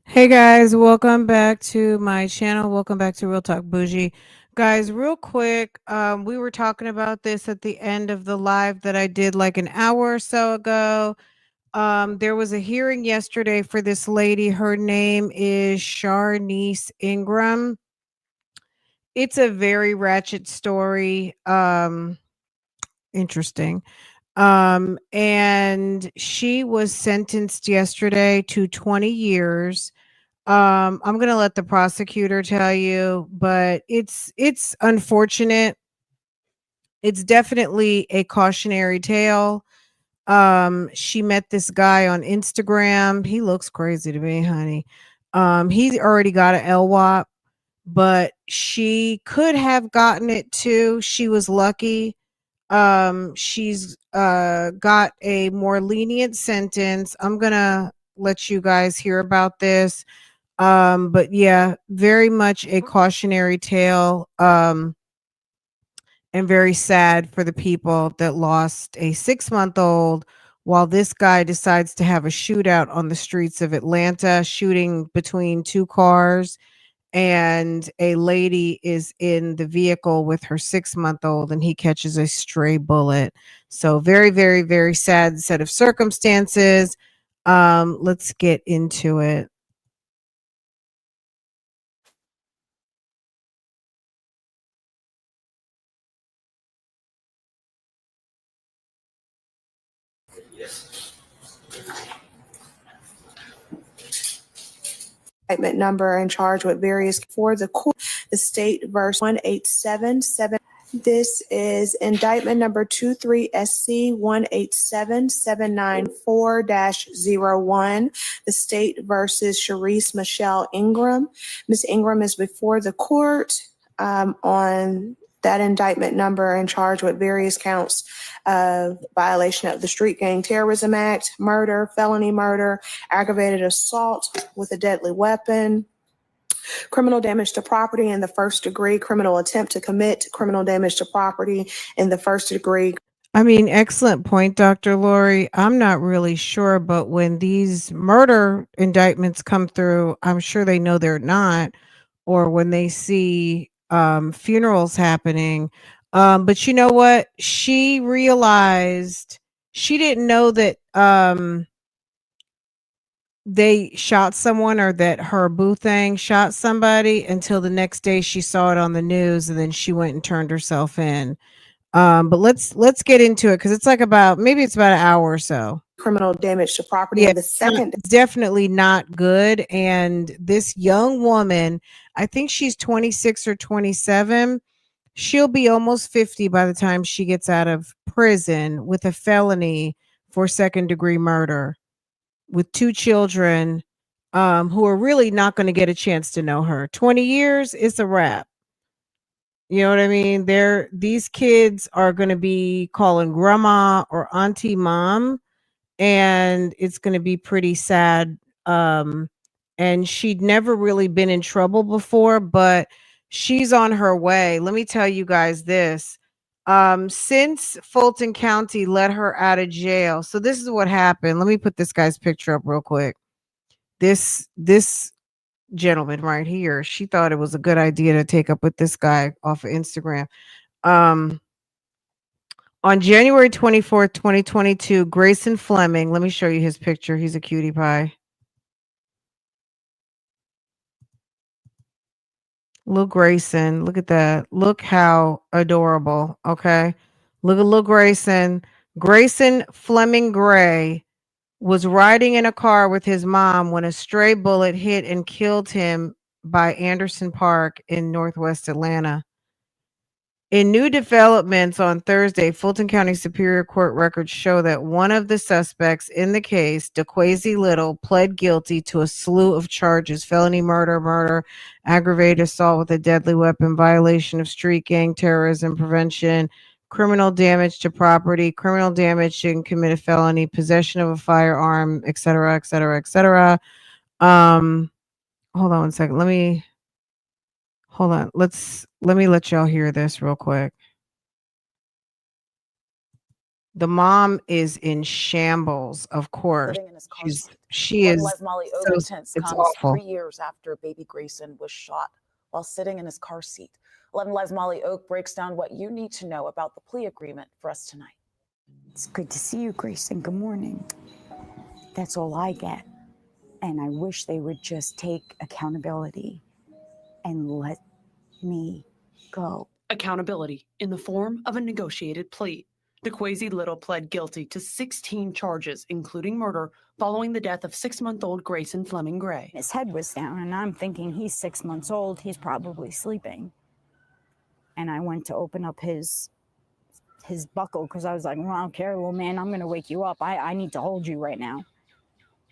Hey guys, welcome back to my channel. Welcome back to Real Talk Bougie. Guys, real quick, we were talking about this at the end of the live that I did like an hour or so ago. There was a hearing yesterday for this lady. Her name is Sharice Ingram. It's a very ratchet story. Interesting. And she was sentenced yesterday to 20 years. I'm gonna let the prosecutor tell you, but it's unfortunate. It's definitely a cautionary tale. She met this guy on Instagram. He looks crazy to me, honey. He's already got an LWAP, but she could have gotten it too. She was lucky. She's got a more lenient sentence. I'm gonna let you guys hear about this. But yeah, very much a cautionary tale. And very sad for the people that lost a 6-month old while this guy decides to have a shootout on the streets of Atlanta, shooting between two cars. And a lady is in the vehicle with her 6-month old and he catches a stray bullet. So very, very, very sad set of circumstances. Let's get into it. Indictment number and charged with various for the court, the state verse 1877. This is indictment number 23SC 187794-01, the state versus Sharice Michelle Ingram. Ms. Ingram is before the court on that indictment number and charged with various counts of violation of the Street Gang Terrorism Act, murder, felony murder, aggravated assault with a deadly weapon, criminal damage to property in the first degree, criminal attempt to commit criminal damage to property in the first degree. I mean, excellent point, Dr. Lori. I'm not really sure, but when these murder indictments come through, I'm sure they know they're not, or when they see funerals happening. But you know what? She realized she didn't know that they shot someone or that her boo thing shot somebody until the next day she saw it on the news, and then she went and turned herself in. But let's get into it because it's like maybe it's about an hour or so. Criminal damage to property Yeah, in the second. it's definitely not good. And this young woman, I think she's 26 or 27. She'll be almost 50 by the time she gets out of prison with a felony for second degree murder with two children, who are really not going to get a chance to know her. 20 years, it's a wrap. You know what I mean? These kids are going to be calling grandma or auntie mom, and it's going to be pretty sad. And she'd never really been in trouble before, but she's on her way. Let me tell you guys this. Since Fulton County let her out of jail. So this is what happened. Let me put this guy's picture up real quick. This gentleman right here, she thought it was a good idea to take up with this guy off of Instagram. Um, on January 24th, 2022, Grayson Fleming, let me show you his picture. He's a cutie pie. Little Grayson, look at that. Look how adorable. Okay. Look at little Grayson. Grayson Fleming Gray was riding in a car with his mom when a stray bullet hit and killed him by Anderson Park in Northwest Atlanta. In new developments on Thursday, Fulton County Superior Court records show that one of the suspects in the case, DeQuazy Little, pled guilty to a slew of charges: felony murder, aggravated assault with a deadly weapon, violation of street gang terrorism prevention, criminal damage to property, criminal damage to commit a felony, possession of a firearm, etc., etc., etc. Hold on one second. Hold on. Let me let y'all hear this real quick. The mom is in shambles, of course. Sitting in his car seat. She is Live Molly so Overton's it's comes awful. 3 years after baby Grayson was shot while sitting in his car seat. 11 Live's Molly Oak breaks down what you need to know about the plea agreement for us tonight. It's good to see you, Grayson. Good morning. That's all I get. And I wish they would just take accountability and let me go. Accountability in the form of a negotiated plea. DeQuasie Little pled guilty to 16 charges, including murder, following the death of 6-month-old Grayson Fleming Gray. His head was down, and I'm thinking he's 6 months old. He's probably sleeping. And I went to open up his buckle because I was like, well, I don't care, little man. I'm going to wake you up. I need to hold you right now.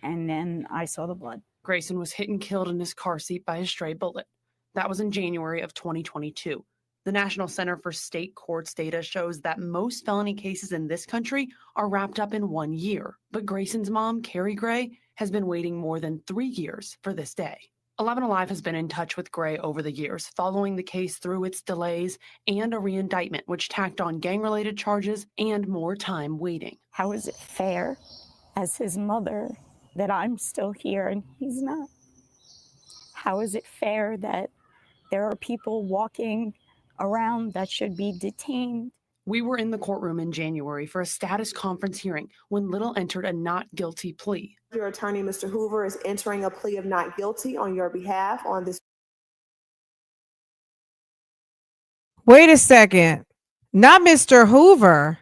And then I saw the blood. Grayson was hit and killed in his car seat by a stray bullet. That was in January of 2022. The National Center for State Courts data shows that most felony cases in this country are wrapped up in 1 year. But Grayson's mom, Carrie Gray, has been waiting more than 3 years for this day. 11 Alive has been in touch with Gray over the years, following the case through its delays and a reindictment, which tacked on gang-related charges and more time waiting. How is it fair as his mother that I'm still here and he's not? How is it fair that there are people walking around that should be detained? We were in the courtroom in January for a status conference hearing when Little entered a not guilty plea. Your attorney, Mr. Hoover, is entering a plea of not guilty on your behalf on this. Wait a second. Not Mr. Hoover.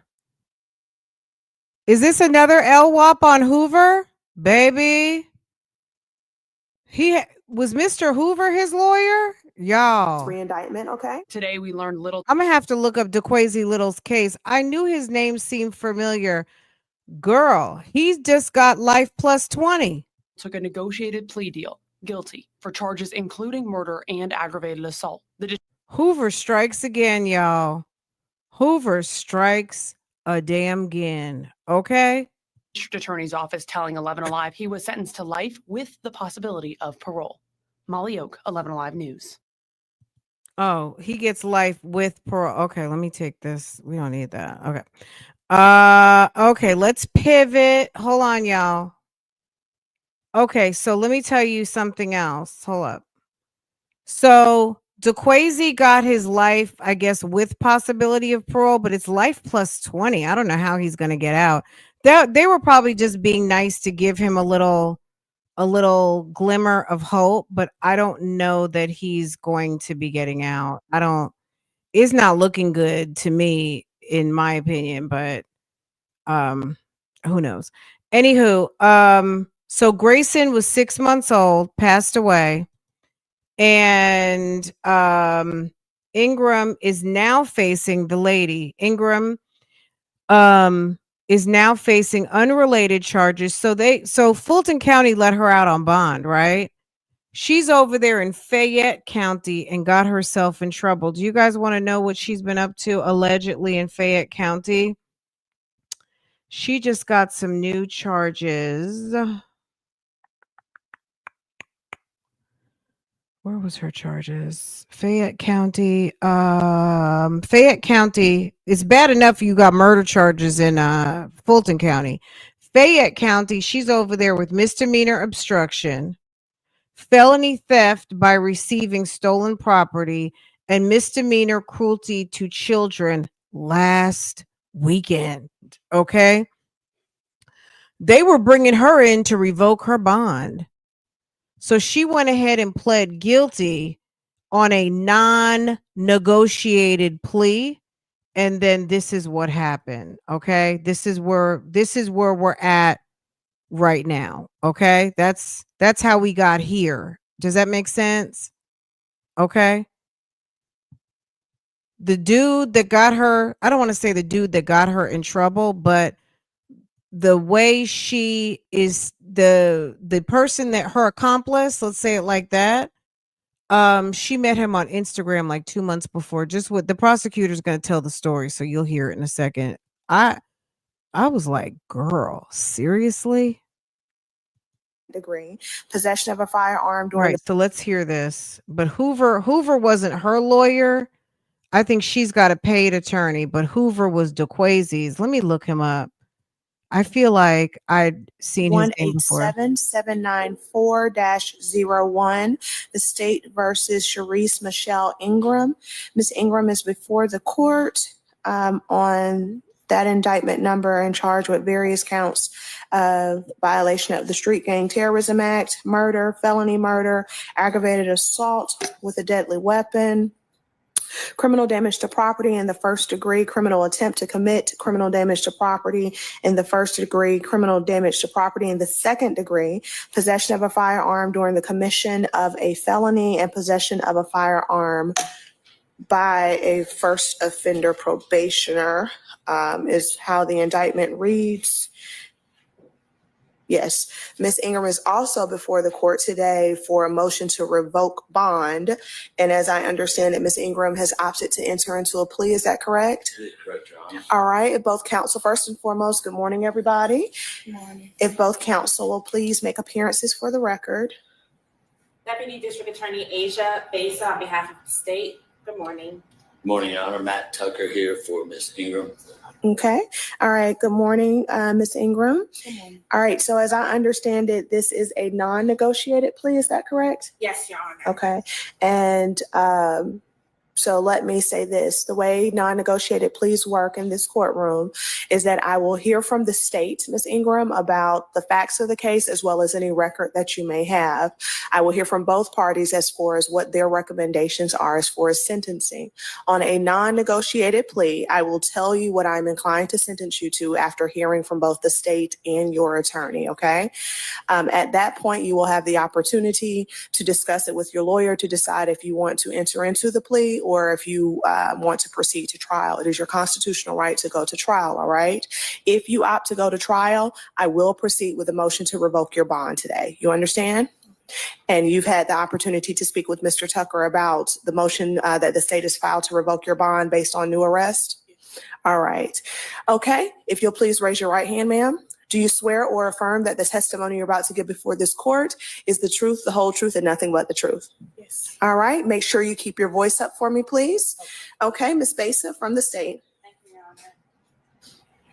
Is this another LWAP on Hoover? Baby. Was Mr. Hoover his lawyer? Y'all. Reindictment, okay? Today we learned Little I'm going to have to look up DeQuasie Little's case. I knew his name seemed familiar. Girl, he's just got life plus 20. took a negotiated plea deal, guilty, for charges including murder and aggravated assault. The Hoover strikes again, y'all. Hoover strikes a damn again. Okay? district attorney's office telling 11 Alive he was sentenced to life with the possibility of parole. Molly Oak, 11 Alive News. Oh, he gets life with parole. Okay, let me take this. We don't need that. Okay. Okay, let's pivot. Hold on, y'all. Okay, so let me tell you something else. Hold up. So DeQuasie got his life, I guess, with possibility of parole, but it's life plus 20. I don't know how he's gonna get out. They were probably just being nice to give him a little glimmer of hope, but I don't know that he's going to be getting out. It's not looking good to me, in my opinion, but who knows. Anywho, so Grayson was 6 months old, passed away, and Ingram is now facing Ingram is now facing unrelated charges. So Fulton County let her out on bond, right? She's over there in Fayette County and got herself in trouble. Do you guys want to know what she's been up to allegedly in Fayette County? She just got some new charges. Where was her charges? Fayette County. Fayette County. It's bad enough you got murder charges in Fulton County. Fayette County, she's over there with misdemeanor obstruction, felony theft by receiving stolen property, and misdemeanor cruelty to children last weekend. Okay. They were bringing her in to revoke her bond. So she went ahead and pled guilty on a non-negotiated plea. And then this is what happened. Okay. This is where we're at right now. Okay. That's how we got here. Does that make sense? Okay. The dude that got her, I don't want to say the dude that got her in trouble, but the way she is, the person that her accomplice, let's say it like that, she met him on Instagram like 2 months before. Just what the prosecutor's going to tell the story, so you'll hear it in a second. I was like, girl, seriously? Degree, possession of a firearm during Right, so let's hear this. But Hoover wasn't her lawyer. I think she's got a paid attorney, but Hoover was DeQuasy's. Let me look him up. I feel like I'd seen his name before. 187-794-01, the state versus Sharice Michelle Ingram. Ms. Ingram is before the court on that indictment number and charged with various counts of violation of the Street Gang Terrorism Act, murder, felony murder, aggravated assault with a deadly weapon, criminal damage to property in the first degree, criminal attempt to commit criminal damage to property in the first degree, criminal damage to property in the second degree, possession of a firearm during the commission of a felony, and possession of a firearm by a first offender probationer is how the indictment reads. Yes, Ms. Ingram is also before the court today for a motion to revoke bond. And as I understand it, Ms. Ingram has opted to enter into a plea. Is that correct? That is correct, Your Honor. All right. If both counsel, first and foremost, good morning, everybody. Good morning. If both counsel will please make appearances for the record. Deputy District Attorney Asia Besa on behalf of the state. Good morning. Good morning, Your Honor. Matt Tucker here for Ms. Ingram. Okay. All right. Good morning, Ms. Ingram. Good morning. All right. So as I understand it, this is a non-negotiated plea. Is that correct? Yes, Your Honor. Okay. And so let me say this, the way non-negotiated pleas work in this courtroom is that I will hear from the state, Ms. Ingram, about the facts of the case as well as any record that you may have. I will hear from both parties as far as what their recommendations are as far as sentencing. On a non-negotiated plea, I will tell you what I'm inclined to sentence you to after hearing from both the state and your attorney, okay? At that point, you will have the opportunity to discuss it with your lawyer to decide if you want to enter into the plea or if you want to proceed to trial. It is your constitutional right to go to trial, all right? If you opt to go to trial, I will proceed with a motion to revoke your bond today. You understand? And you've had the opportunity to speak with Mr. Tucker about the motion that the state has filed to revoke your bond based on new arrest? All right. Okay. If you'll please raise your right hand, ma'am. Do you swear or affirm that the testimony you're about to give before this court is the truth, the whole truth, and nothing but the truth? Yes. All right. Make sure you keep your voice up for me, please. Okay. Ms. Besa from the state. Thank you, Your Honor.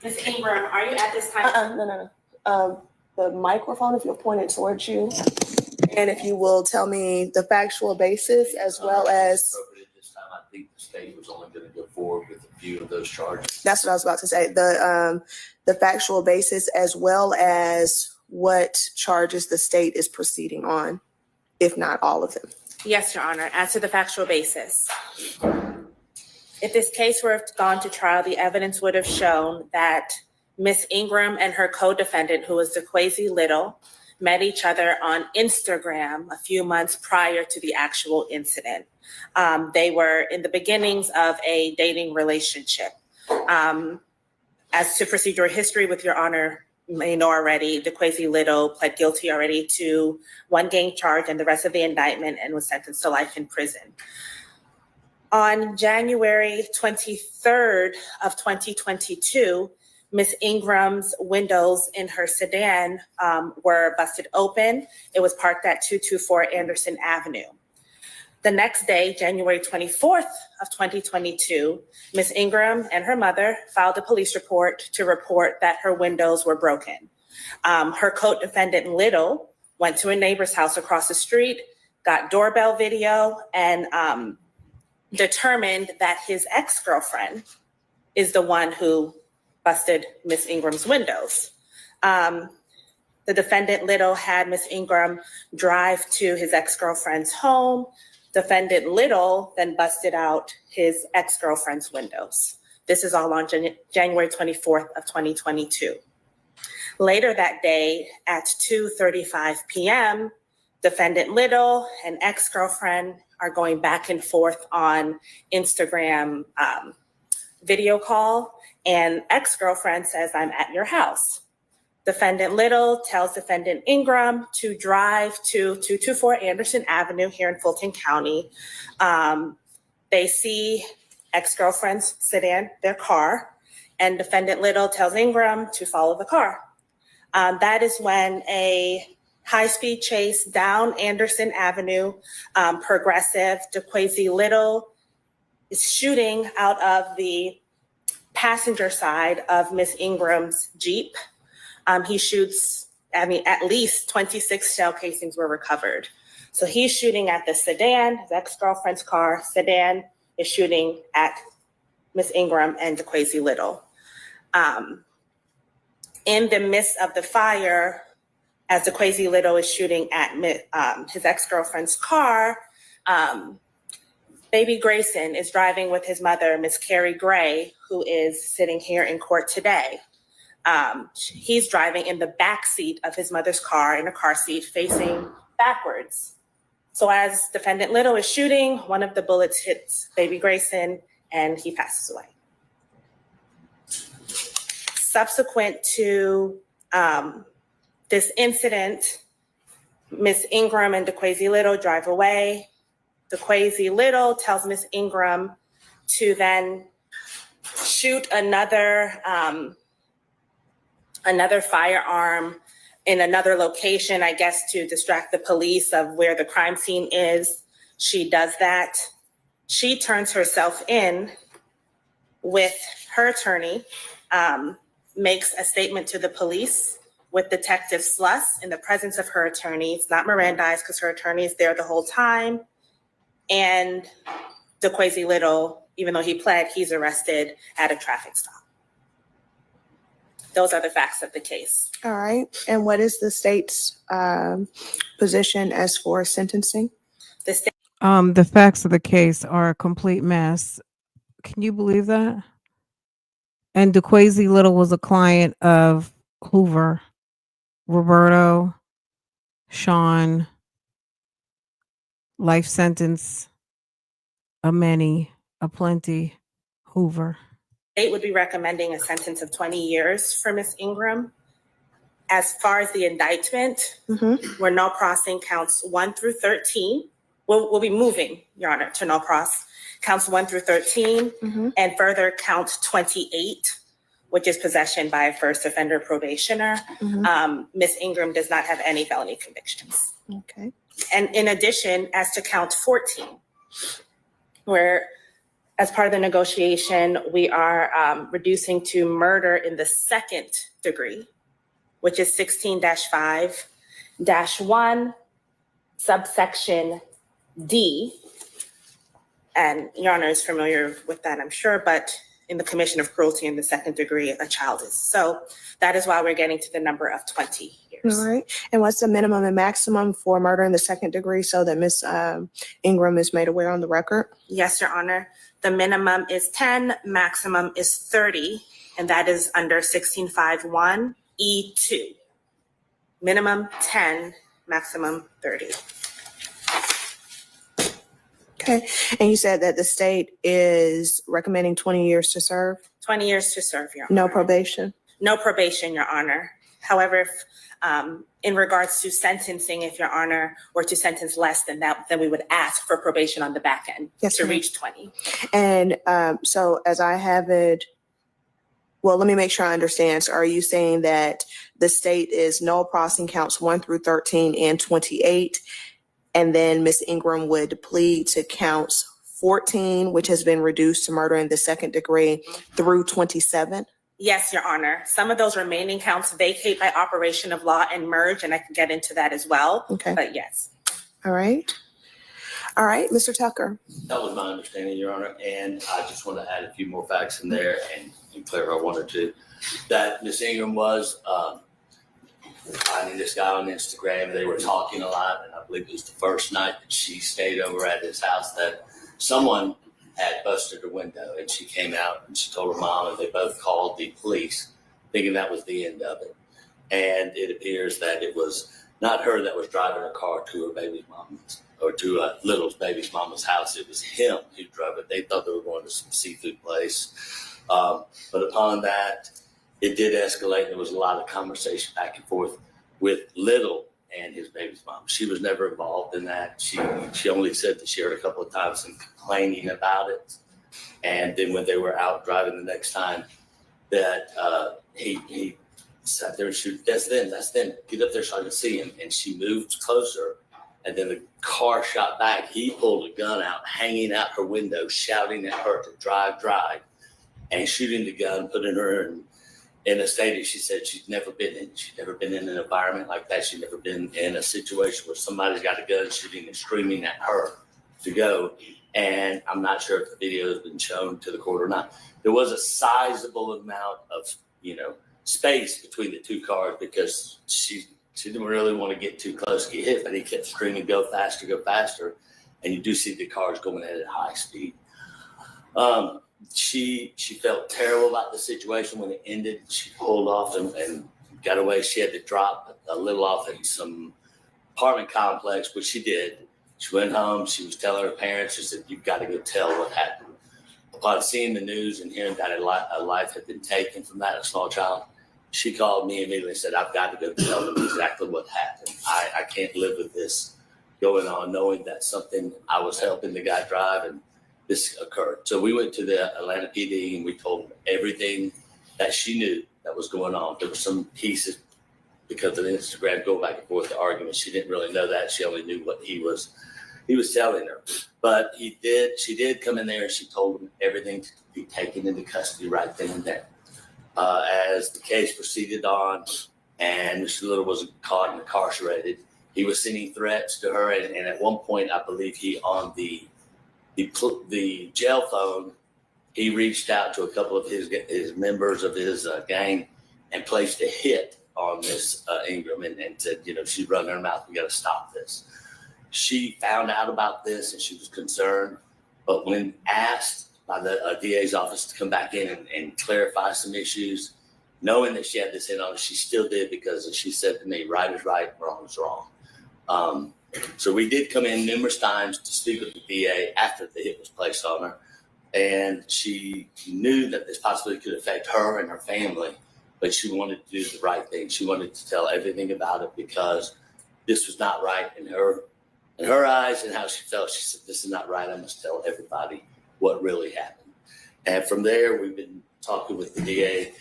Ms. Ingram, are you at this time? No. The microphone, if you'll point it towards you. And if you will tell me the factual basis as well as. This time, I think the state was only going to go forward with a few of those charges. That's what I was about to say. The factual basis as well as what charges the state is proceeding on, if not all of them. Yes, Your Honor. As to the factual basis, if this case were gone to trial, the evidence would have shown that Ms. Ingram and her co-defendant, who was DeQuazy Little, met each other on Instagram a few months prior to the actual incident. They were in the beginnings of a dating relationship. As to procedural history, with Your Honor may know already, DeQuazy Little pled guilty already to one gang charge and the rest of the indictment and was sentenced to life in prison. On January 23rd of 2022, Ms. Ingram's windows in her sedan were busted open. It was parked at 224 Anderson Avenue. The next day, January 24th of 2022, Ms. Ingram and her mother filed a police report to report that her windows were broken. Her co-defendant Little went to a neighbor's house across the street, got doorbell video, and determined that his ex-girlfriend is the one who busted Ms. Ingram's windows. The defendant Little had Ms. Ingram drive to his ex-girlfriend's home. Defendant Little then busted out his ex-girlfriend's windows. This is all on January 24th of 2022. Later that day at 2:35 p.m., defendant Little and ex-girlfriend are going back and forth on Instagram video call, and ex-girlfriend says, "I'm at your house." Defendant Little tells defendant Ingram to drive to 224 Anderson Avenue here in Fulton County. They see ex-girlfriend's sedan, their car, and defendant Little tells Ingram to follow the car. That is when a high-speed chase down Anderson Avenue, progressive DeQuazy Little is shooting out of the passenger side of Miss Ingram's Jeep. He shoots, at least 26 shell casings were recovered. So he's shooting at the sedan, his ex-girlfriend's car. Sedan is shooting at Miss Ingram and DeQuasie Little. In the midst of the fire, as DeQuasie Little is shooting at his ex-girlfriend's car, baby Grayson is driving with his mother, Miss Carrie Gray, who is sitting here in court today. He's driving in the back seat of his mother's car, in a car seat, facing backwards. So as defendant Little is shooting, one of the bullets hits baby Grayson and he passes away. Subsequent to this incident, Miss Ingram and DeQuasie Little drive away. DeQuasie Little tells Miss Ingram to then shoot another firearm in another location, I guess, to distract the police of where the crime scene is. She does that. She turns herself in with her attorney, makes a statement to the police with Detective Sluss in the presence of her attorney. It's not Mirandized because her attorney is there the whole time. And DeQuasie Little, even though he pled, he's arrested at a traffic stop. Those are the facts of the case. All right. And what is the state's position as for sentencing? The state The facts of the case are a complete mess. Can you believe that? And DeQuasie Little was a client of Hoover, Roberto, Sean, life sentence, a many, a plenty, Hoover. state would be recommending a sentence of 20 years for Miss Ingram. As far as the indictment, we're null crossing counts 1 through 13. We'll be moving, Your Honor, to null cross counts 1 through 13, and further count 28, which is possession by a first offender probationer. Miss Ingram does not have any felony convictions. Okay. And in addition, as to count 14, where as part of the negotiation, we are reducing to murder in the second degree, which is 16-5-1, subsection D. And Your Honor is familiar with that, I'm sure, but in the commission of cruelty in the second degree, a child is. So that is why we're getting to the number of 20 years. All right. And what's the minimum and maximum for murder in the second degree so that Miss Ingram is made aware on the record? Yes, Your Honor. The minimum is 10, maximum is 30, and that is under 16-5-1E2. Minimum 10, maximum 30. Okay. And you said that the state is recommending 20 years to serve? 20 years to serve, Your Honor. No probation? No probation, Your Honor. However, if, in regards to sentencing, if Your Honor were to sentence less than that, then we would ask for probation on the back end to reach 20. And so as I have it, well, let me make sure I understand. So are you saying that the state is null crossing counts 1 through 13 and 28, and then Miss Ingram would plead to counts 14, which has been reduced to murder in the second degree, through 27? Yes, Your Honor. Some of those remaining counts vacate by operation of law and merge, and I can get into that as well. Okay. But yes. All right. All right, Mr. Tucker. That was my understanding, Your Honor, and I just want to add a few more facts in there and clarify one or two. That Miss Ingram was finding this guy on Instagram. They were talking a lot, and I believe it was the first night that she stayed over at his house that someone had busted her window, and she came out and she told her mom, and they both called the police, thinking that was the end of it. And it appears that it was not her that was driving her car to her baby's mama's, or to Little's baby's mama's house. It was him who drove it. They thought they were going to some seafood place. But upon that, it did escalate. There was a lot of conversation back and forth with Little and his baby's mom. She was never involved in that. She only said that she heard a couple of times him complaining about it. And then when they were out driving the next time, that he sat there and she, that's them, get up there so I can see him. And she moved closer and then the car shot back. He pulled a gun out, hanging out her window, shouting at her to drive, and shooting the gun, putting her in a state that she said she's never been in. She's never been in an environment like that. She's never been in a situation where somebody's got a gun shooting and screaming at her to go. And I'm not sure if the video has been shown to the court or not. There was a sizable amount of, space between the two cars because she didn't really want to get too close to get hit, but he kept screaming, go faster, go faster. And you do see the cars going at high speed. She felt terrible about the situation when it ended. She pulled off and got away. She had to drop a little off in some apartment complex, which she did. She went home. She was telling her parents, she said, you've got to go tell what happened. Upon seeing the news and hearing that a life had been taken from that, a small child, she called me immediately and said, I've got to go tell them exactly what happened. I can't live with this going on, knowing that something I was helping the guy drive and this occurred. So we went to the Atlanta PD and we told them everything that she knew that was going on. There were some pieces because of Instagram going back and forth, the argument. She didn't really know that. She only knew what he was telling her. But she did come in there and she told him everything to be taken into custody right then and there. As the case proceeded on and Mr. Little was caught and incarcerated, he was sending threats to her. And at one point, I believe he on the jail phone, he reached out to a couple of his members of his gang and placed a hit on Miss Ingram and said, she's running her mouth. We got to stop this. She found out about this and she was concerned. But when asked by the DA's office to come back in and clarify some issues, knowing that she had this hit on her, she still did because she said to me, right is right, wrong is wrong. So we did come in numerous times to speak with the DA after the hit was placed on her. And she knew that this possibly could affect her and her family, but she wanted to do the right thing. She wanted to tell everything about it because this was not right in her eyes and how she felt. She said, this is not right. I must tell everybody what really happened. And from there, we've been talking with the DA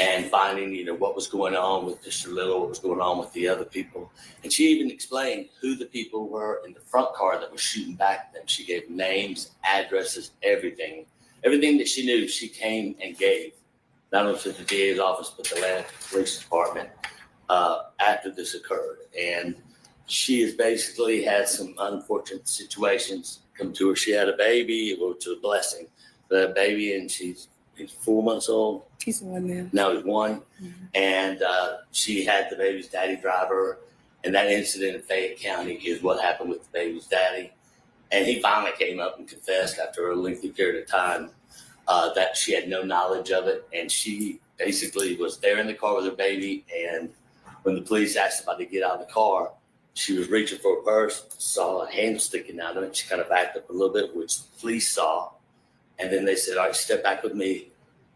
and finding, what was going on with Mr. Little, what was going on with the other people. And she even explained who the people were in the front car that was shooting back at them. She gave names, addresses, everything. Everything that she knew, she came and gave, not only to the DA's office, but the Atlanta Police Department after this occurred. And she has basically had some unfortunate situations come to her. She had a baby, which was a blessing. The baby, and he's 4 months old. He's one now. Now he's one. Mm-hmm. And she had the baby's daddy drive her. And that incident in Fayette County is what happened with the baby's daddy. And he finally came up and confessed after a lengthy period of time that she had no knowledge of it. And she basically was there in the car with her baby. And when the police asked about to get out of the car, she was reaching for a purse, saw a hand sticking out of it. She kind of backed up a little bit, which the police saw. And then they said, all right, step back with me.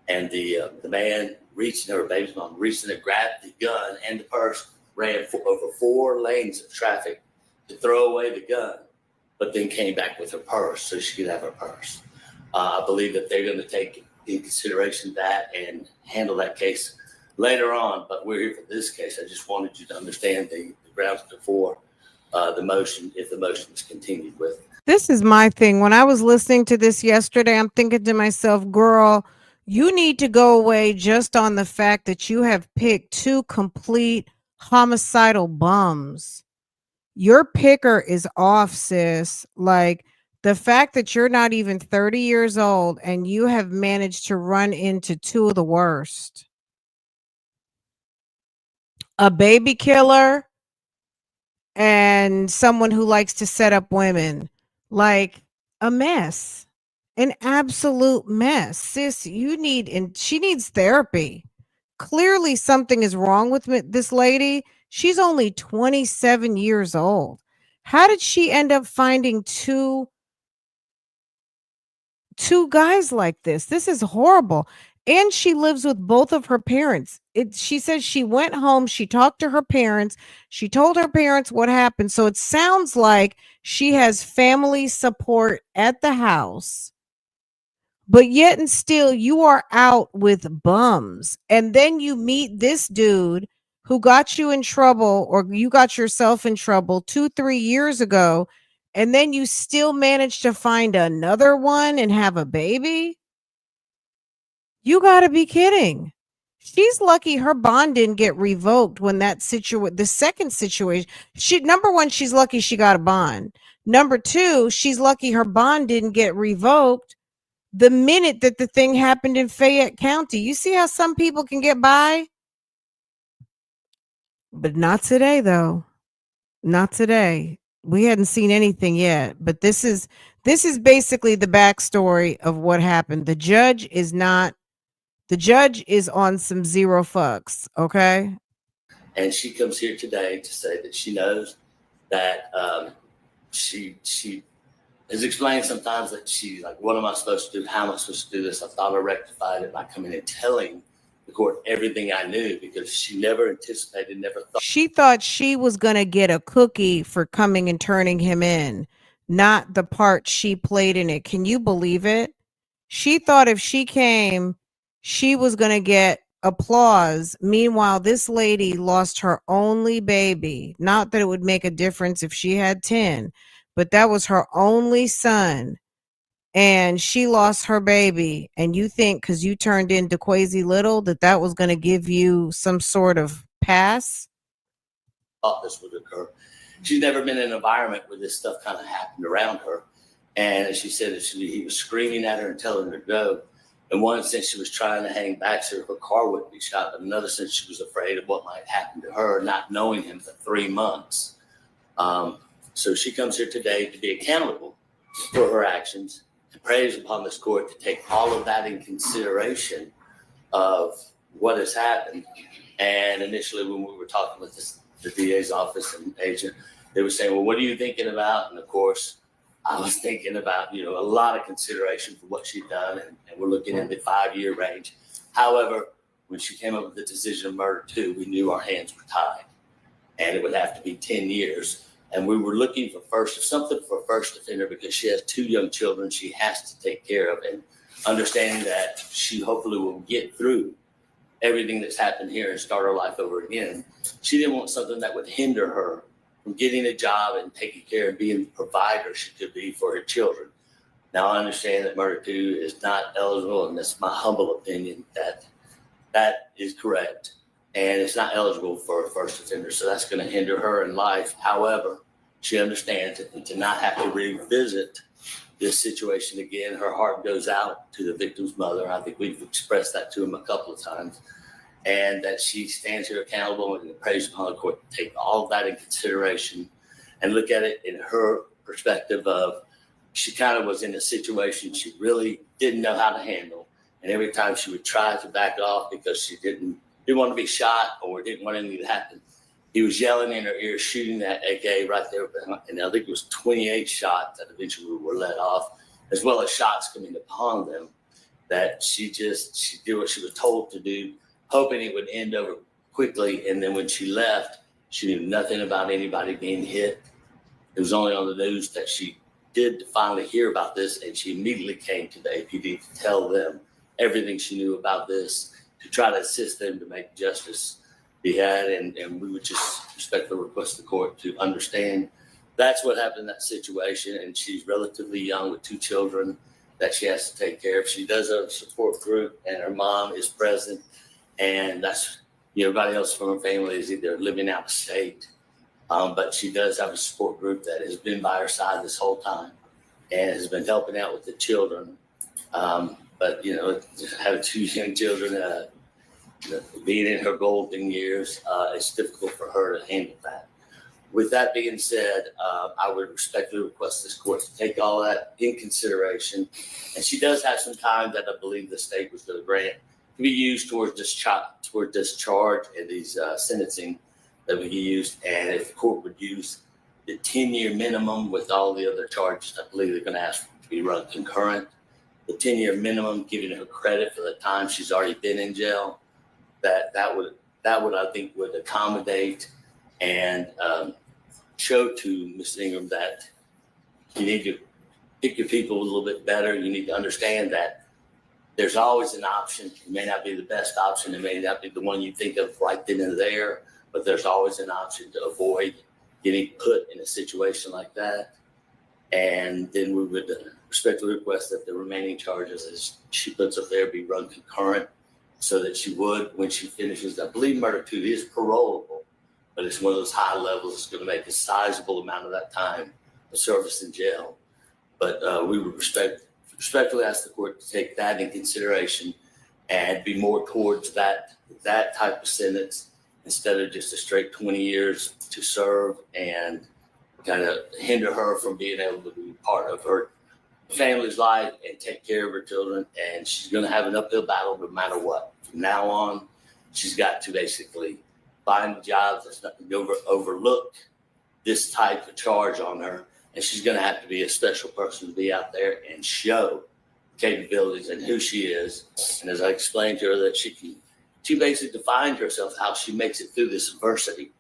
And the man reached in, her baby's mom reached in and grabbed the gun and the purse, ran over 4 lanes of traffic to throw away the gun, but then came back with her purse so she could have her purse. I believe that they're going to take in consideration that and handle that case later on, but we're here for this case. I just wanted you to understand the grounds before the motion, if the motion is continued with. This is my thing. When I was listening to this yesterday, I'm thinking to myself, girl, you need to go away just on the fact that you have picked 2 complete homicidal bums. Your picker is off, sis. Like, the fact that you're not even 30 years old and you have managed to run into 2 of the worst. A baby killer and someone who likes to set up women. Like, a mess. An absolute mess. Sis, she needs therapy. Clearly something is wrong with this lady. She's only 27 years old. How did she end up finding two guys like this? This is horrible. And she lives with both of her parents. She says she went home, she talked to her parents, she told her parents what happened. So it sounds like she has family support at the house. But yet and still, you are out with bums. And then you meet this dude who got you in trouble or you got yourself in trouble 2-3 years ago, and then you still managed to find another one and have a baby? You got to be kidding. She's lucky her bond didn't get revoked when the second situation. Number one, she's lucky she got a bond. Number two, she's lucky her bond didn't get revoked the minute that the thing happened in Fayette County. You see how some people can get by? But not today, though. Not today. We hadn't seen anything yet, but this is basically the backstory of what happened. The judge is on some zero fucks, okay? And she comes here today to say that she knows that she has explained sometimes that she's like, what am I supposed to do? How am I supposed to do this? I thought I rectified it by coming and telling the court everything I knew, because she never anticipated, never thought. She thought she was going to get a cookie for coming and turning him in, not the part she played in it. Can you believe it? She thought if she came, she was going to get applause. Meanwhile, this lady lost her only baby. Not that it would make a difference if she had 10, but that was her only son. And she lost her baby. And you think because you turned into Quasi Little that was going to give you some sort of pass? Thought this would occur. She's never been in an environment where this stuff kind of happened around her. And as she said, he was screaming at her and telling her to go. In one sense, she was trying to hang back so her car wouldn't be shot. But in another sense, she was afraid of what might happen to her, not knowing him for 3 months. So she comes here today to be accountable for her actions and prays upon this court to take all of that in consideration of what has happened. And initially, when we were talking with the DA's office and agent, they were saying, well, what are you thinking about? And of course, I was thinking about, a lot of consideration for what she'd done, and we're looking in the 5-year range. However, when she came up with the decision of murder 2, we knew our hands were tied, and it would have to be 10 years. And we were looking for something for first offender, because she has 2 young children she has to take care of, and understanding that she hopefully will get through everything that's happened here and start her life over again. She didn't want something that would hinder her from getting a job and taking care and being the provider she could be for her children. Now, I understand that murder 2 is not eligible, and that's my humble opinion that is correct. And it's not eligible for a first offender, so that's going to hinder her in life. However, she understands it, and to not have to revisit this situation again, her heart goes out to the victim's mother. I think we've expressed that to him a couple of times. And that she stands here accountable and prays upon the court to take all of that in consideration and look at it in her perspective of, she kind of was in a situation she really didn't know how to handle. And every time she would try to back off because she didn't want to be shot or didn't want anything to happen, he was yelling in her ear, shooting that AK right there. And I think it was 28 shots that eventually were let off, as well as shots coming upon them, that she did what she was told to do, hoping it would end over quickly. And then when she left, she knew nothing about anybody being hit. It was only on the news that she did finally hear about this, and she immediately came to the APD to tell them everything she knew about this, to try to assist them to make justice be had. And we would just respectfully request the court to understand that's what happened in that situation. And she's relatively young with 2 children that she has to take care of. She does have a support group, and her mom is present. And that's, everybody else from her family is either living out of state. But she does have a support group that has been by her side this whole time and has been helping out with the children. But, having 2 young children, being in her golden years, it's difficult for her to handle that. With that being said, I would respectfully request this court to take all that in consideration. And she does have some time that I believe the state was going to grant to be used toward discharge and these sentencing that we used. And if the court would use the 10-year minimum with all the other charges, I believe they're going to ask to be run concurrent. The 10-year minimum, giving her credit for the time she's already been in jail, that would I think would accommodate and show to Ms. Ingram that you need to pick your people a little bit better. You need to understand that there's always an option. It may not be the best option. It may not be the one you think of right then and there, but there's always an option to avoid getting put in a situation like that. And then we would respectfully request that the remaining charges, as she puts up there, be run concurrent, so that she would, when she finishes, I believe murder 2 is parolable, but it's one of those high levels that's going to make a sizable amount of that time of service in jail. But we would respectfully ask the court to take that in consideration and be more towards that type of sentence instead of just a straight 20 years to serve and kind of hinder her from being able to be part of her family's life and take care of her children. And she's going to have an uphill battle no matter what. From now on, she's got to basically find jobs that's not going to overlook this type of charge on her. And she's going to have to be a special person to be out there and show capabilities and who she is. And as I explained to her, that she basically defined herself, how she makes it through this adversity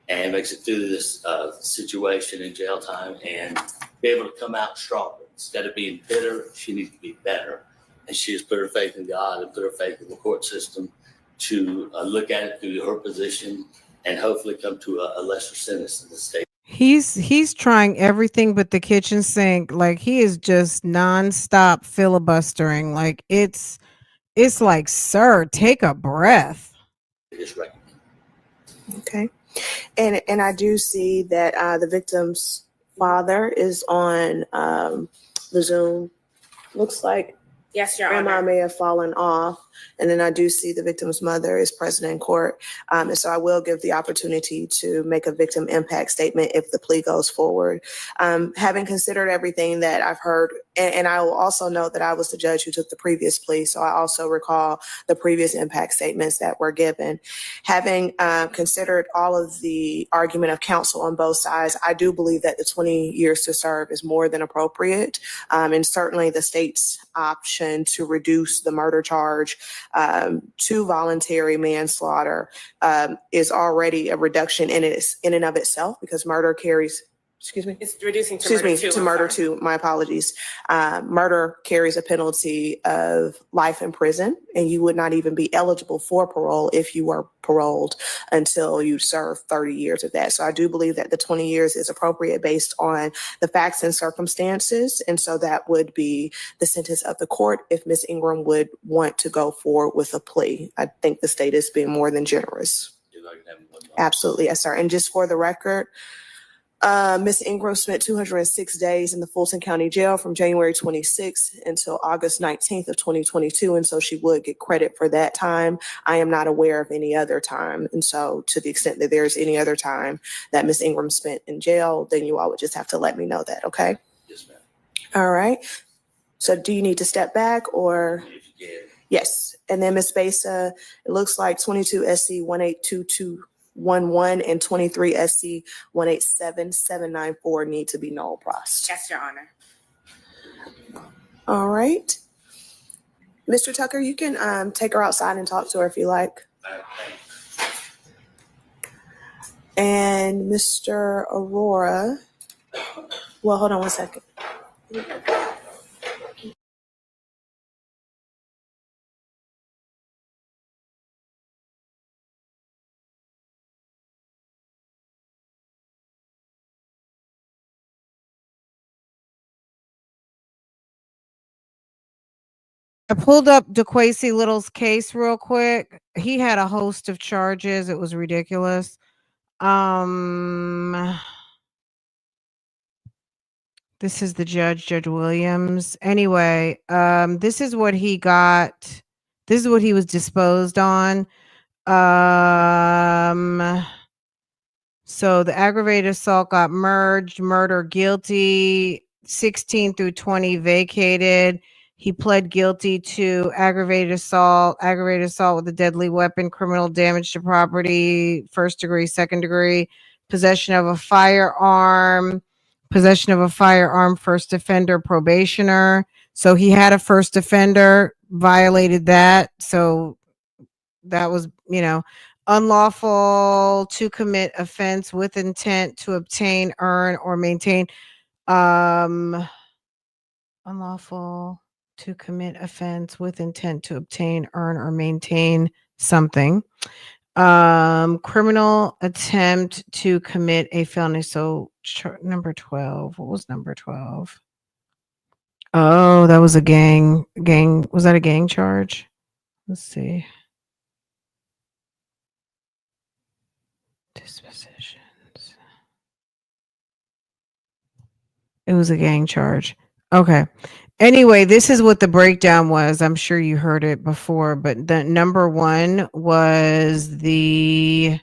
and makes it through this situation in jail time and be able to come out stronger. Instead of being bitter, she needs to be better. And she has put her faith in God and put her faith in the court system to look at it through her position and hopefully come to a lesser sentence in the state. He's trying everything but the kitchen sink. Like, he is just nonstop filibustering. Like, it's like, sir, take a breath. It is recommended. Okay. And I do see that the victim's father is on the Zoom. Looks like Yes, Your Grandma Honor. may have fallen off. And then I do see the victim's mother is present in court. And so I will give the opportunity to make a victim impact statement if the plea goes forward. Having considered everything that I've heard, and I will also note that I was the judge who took the previous plea, so I also recall the previous impact statements that were given. Having considered all of the argument of counsel on both sides, I do believe that the 20 years to serve is more than appropriate. And certainly the state's option to reduce the murder charge to voluntary manslaughter is already a reduction in and of itself, because murder carries, It's reducing to murder 2. to murder 2. My apologies. Murder carries a penalty of life in prison, and you would not even be eligible for parole if you were paroled until you serve 30 years of that. So I do believe that the 20 years is appropriate based on the facts and circumstances. And so that would be the sentence of the court if Ms. Ingram would want to go forward with a plea. I think the state is being more than generous. Absolutely, yes, sir. And just for the record, Ms. Ingram spent 206 days in the Fulton County Jail from January 26th until August 19th of 2022. And so she would get credit for that time. I am not aware of any other time. And so to the extent that there's any other time that Ms. Ingram spent in jail, then you all would just have to let me know that, okay? Yes, ma'am. All right. So do you need to step back or? If you can. Yes. And then Ms. Besa, it looks like 22 SC 182211 and 23 SC 187794 need to be null pros. Yes, Your Honor. All right. Mr. Tucker, you can take her outside and talk to her if you like. And Mr. Aurora, well, hold on one second. I pulled up DeQuacy Little's case real quick. He had a host of charges. It was ridiculous. This is the Judge Williams. Anyway, this is what he got. This is what he was disposed on. So the aggravated assault got merged, murder guilty, 16 through 20 vacated. He pled guilty to aggravated assault with a deadly weapon, criminal damage to property, first degree, second degree, possession of a firearm, first offender, probationer. So he had a first offender, violated that. So that was, unlawful to commit offense with intent to obtain, earn, or maintain. Unlawful to commit offense with intent to obtain, earn, or maintain something. Criminal attempt to commit a felony. So number 12. What was number 12? Oh, that was a gang. Was that a gang charge? Let's see. Dispositions. It was a gang charge. Okay. Anyway, this is what the breakdown was. I'm sure you heard it before, but the number one was he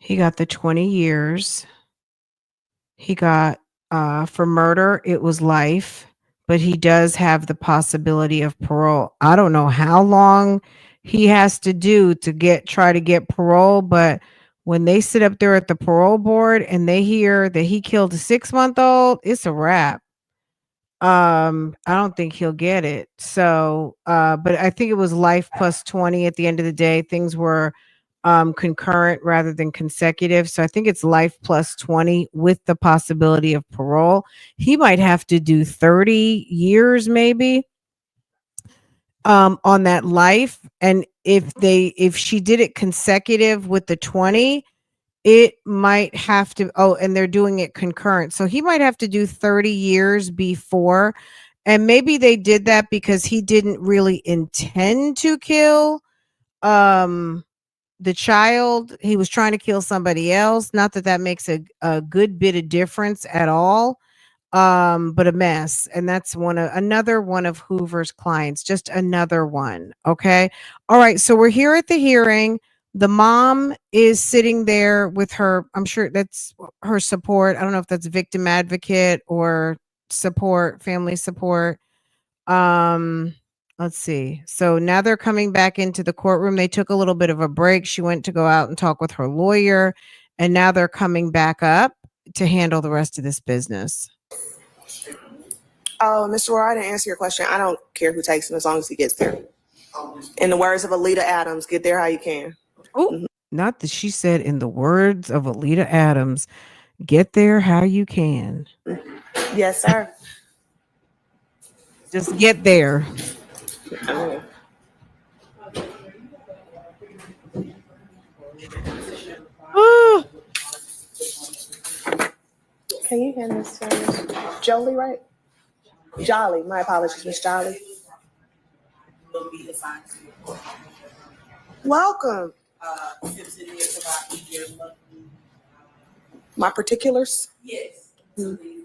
got the 20 years. He got, for murder, it was life, but he does have the possibility of parole. I don't know how long he has to do to try to get parole, but when they sit up there at the parole board and they hear that he killed a 6-month-old, it's a wrap. I don't think he'll get it. So, but I think it was life plus 20 at the end of the day. Things were concurrent rather than consecutive. So I think it's life plus 20 with the possibility of parole. He might have to do 30 years maybe on that life. And if she did it consecutive with the 20, it might have to, and they're doing it concurrent. So he might have to do 30 years before. And maybe they did that because he didn't really intend to kill the child. He was trying to kill somebody else. Not that that makes a good bit of difference at all. But a mess. And that's another one of Hoover's clients, just another one. Okay. All right. So we're here at the hearing. The mom is sitting there with her. I'm sure that's her support. I don't know if that's victim advocate or support, family support. Let's see. So now they're coming back into the courtroom. They took a little bit of a break. She went to go out and talk with her lawyer, and now they're coming back up to handle the rest of this business. Oh, Mr. Roy, I didn't answer your question. I don't care who takes him as long as he gets there. In the words of Alita Adams, get there how you can. Oh, not that she said, in the words of Alita Adams, get there how you can. Yes, sir. Just get there. Oh. Can you hand this to Jolie, right? Jolly. My apologies, Miss Jolly. Welcome. My particulars? Yes. Mm-hmm.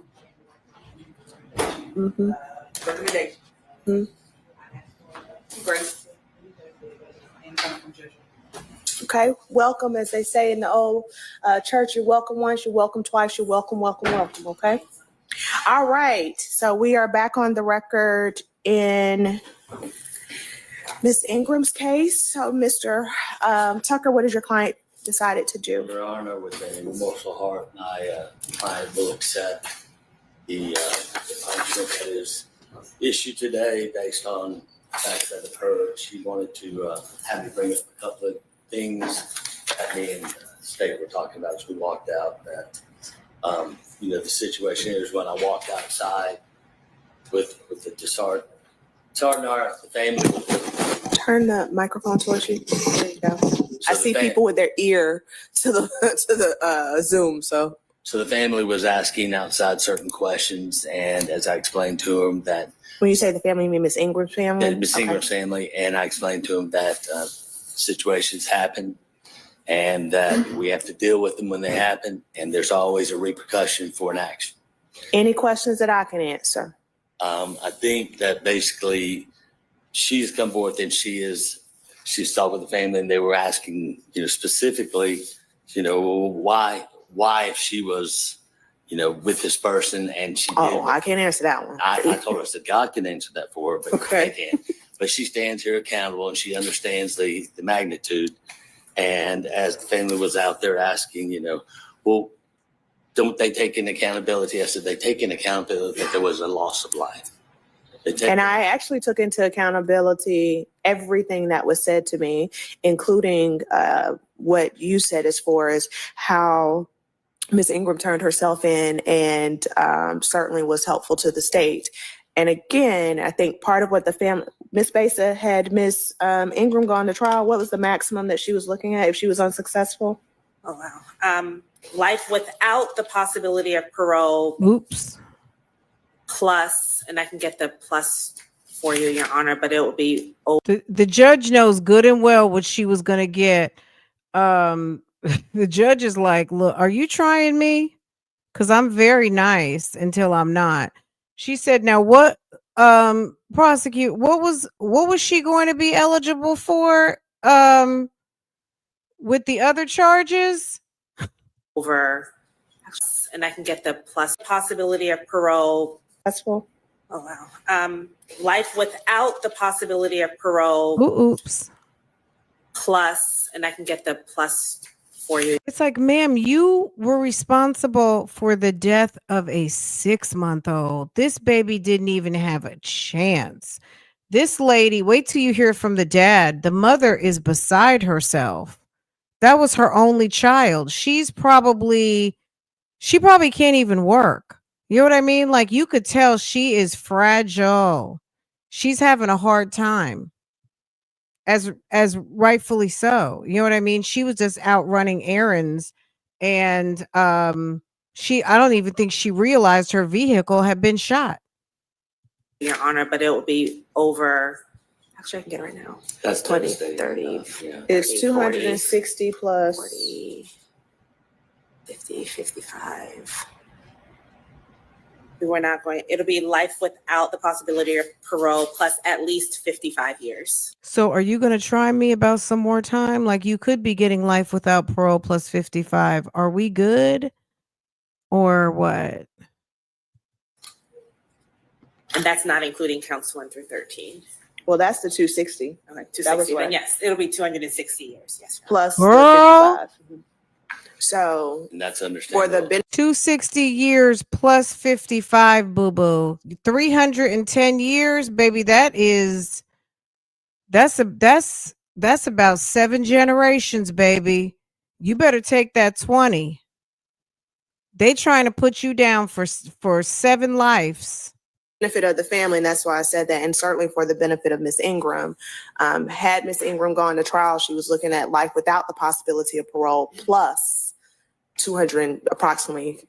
Recommendation. Mm-hmm. Great. Okay. Welcome, as they say in the old church, you're welcome once, you're welcome twice, you're welcome, welcome, welcome. Okay. All right. So we are back on the record in Miss Ingram's case. So, Mr. Tucker, what has your client decided to do? Your Honor, with a remorseful heart, my client will accept the punishment that is issued today based on the facts that occurred. She wanted to have me bring up a couple of things that me and the state were talking about as we walked out. That the situation is when I walked outside with the disheartened heart, the family. Turn the microphone towards you. There you go. So I see people with their ear to the Zoom. So the family was asking outside certain questions, and as I explained to them that when you say the family, you mean Miss Ingram's family? Miss Ingram's family, and I explained to them that situations happen and that we have to deal with them when they happen, and there's always a repercussion for an action. Any questions that I can answer? I think that basically she's come forth and she's talked with the family, and they were asking, specifically, why if she was, with this person and she did. I can't answer that one. I told her, I said, God can answer that for her, but Okay. I can't. But she stands here accountable and she understands the magnitude. And as the family was out there asking, well, don't they take in accountability? I said, they take in accountability that there was a loss of life. And I actually took into accountability everything that was said to me, including what you said as far as how Ms. Ingram turned herself in and certainly was helpful to the state. And again, I think part of what the family, Ms. Besa, had Ms. Ingram gone to trial, what was the maximum that she was looking at if she was unsuccessful? Oh, wow. Life without the possibility of parole Oops. plus, and I can get the plus for you, Your Honor, but it will be The judge knows good and well what she was going to get. The judge is like, look, are you trying me? Because I'm very nice until I'm not. She said, now what, prosecute, what was she going to be eligible for with the other charges? over, and I can get the plus possibility of parole. Successful? Oh, wow. Life without the possibility of parole Oops. plus, and I can get the plus for you. It's like, ma'am, you were responsible for the death of a 6-month-old. This baby didn't even have a chance. This lady, wait till you hear from the dad. The mother is beside herself. That was her only child. She probably can't even work. You know what I mean? Like, you could tell she is fragile. She's having a hard time. As rightfully so. You know what I mean? She was just out running errands, and I don't even think she realized her vehicle had been shot. Your Honor, but it will be over. Actually, I can get it right now. That's 20, devastating 30, enough, yeah. It's 260 plus. 40, 50, 55. We're not going, it'll be life without the possibility of parole plus at least 55 years. So are you going to try me about some more time? Like, you could be getting life without parole plus 55. Are we good or what? And that's not including counts 1 through 13. Well, that's the 260. Okay, That was 260, what- then yes, it'll be 260 years, yes. Plus Girl. the 55. So And that's for understandable. the 260 years plus 55, boo-boo. 310 years, baby. That's about 7 generations, baby. You better take that 20. They trying to put you down for 7 lives. benefit of the family, and that's why I said that, and certainly for the benefit of Miss Ingram. Had Miss Ingram gone to trial, she was looking at life without the possibility of parole plus 200, approximately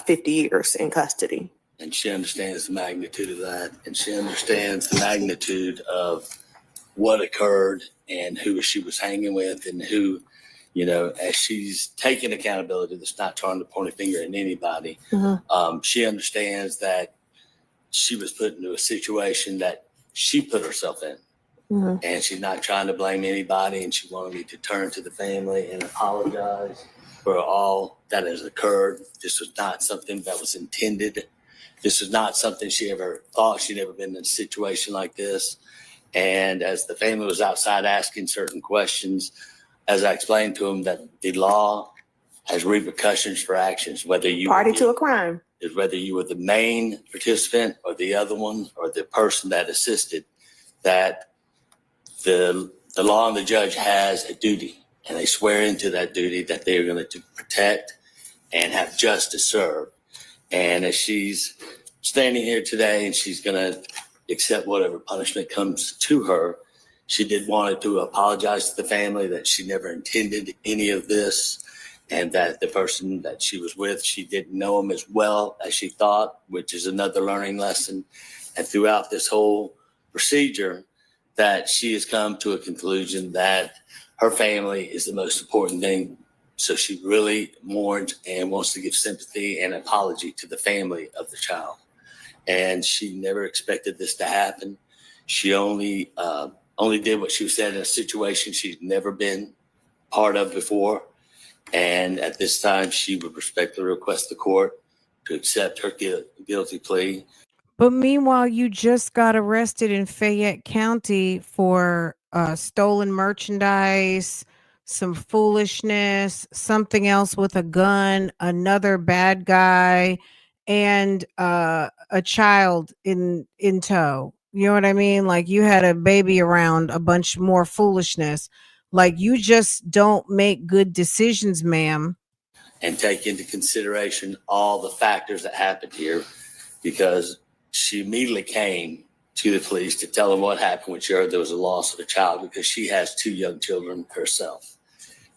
50 years in custody. And she understands the magnitude of that. And she understands the magnitude of what occurred and who she was hanging with and who, as she's taking accountability, that's not trying to point a finger at anybody. She understands that she was put into a situation that she put herself in. And she's not trying to blame anybody. And she wanted me to turn to the family and apologize for all that has occurred. This was not something that was intended. This was not something she ever thought. She'd ever been in a situation like this. And as the family was outside asking certain questions, as I explained to them, that the law has repercussions for actions, whether you Party to a crime. is whether you were the main participant or the other one or the person that assisted, that the law and the judge has a duty, and they swear into that duty that they are going to protect and have justice served. And as she's standing here today and she's going to accept whatever punishment comes to her, she did want to apologize to the family that she never intended any of this, and that the person that she was with, she didn't know him as well as she thought, which is another learning lesson. And throughout this whole procedure, that she has come to a conclusion that her family is the most important thing. So she really mourns and wants to give sympathy and apology to the family of the child. And she never expected this to happen. She only did what she said in a situation she's never been part of before. And at this time, she would respectfully request the court to accept her guilty plea. But meanwhile, you just got arrested in Fayette County for stolen merchandise, some foolishness, something else with a gun, another bad guy, and a child in tow. You know what I mean? Like, you had a baby around, a bunch more foolishness. Like, you just don't make good decisions, ma'am. And take into consideration all the factors that happened here, because she immediately came to the police to tell them what happened when she heard there was a loss of a child, because she has 2 young children herself.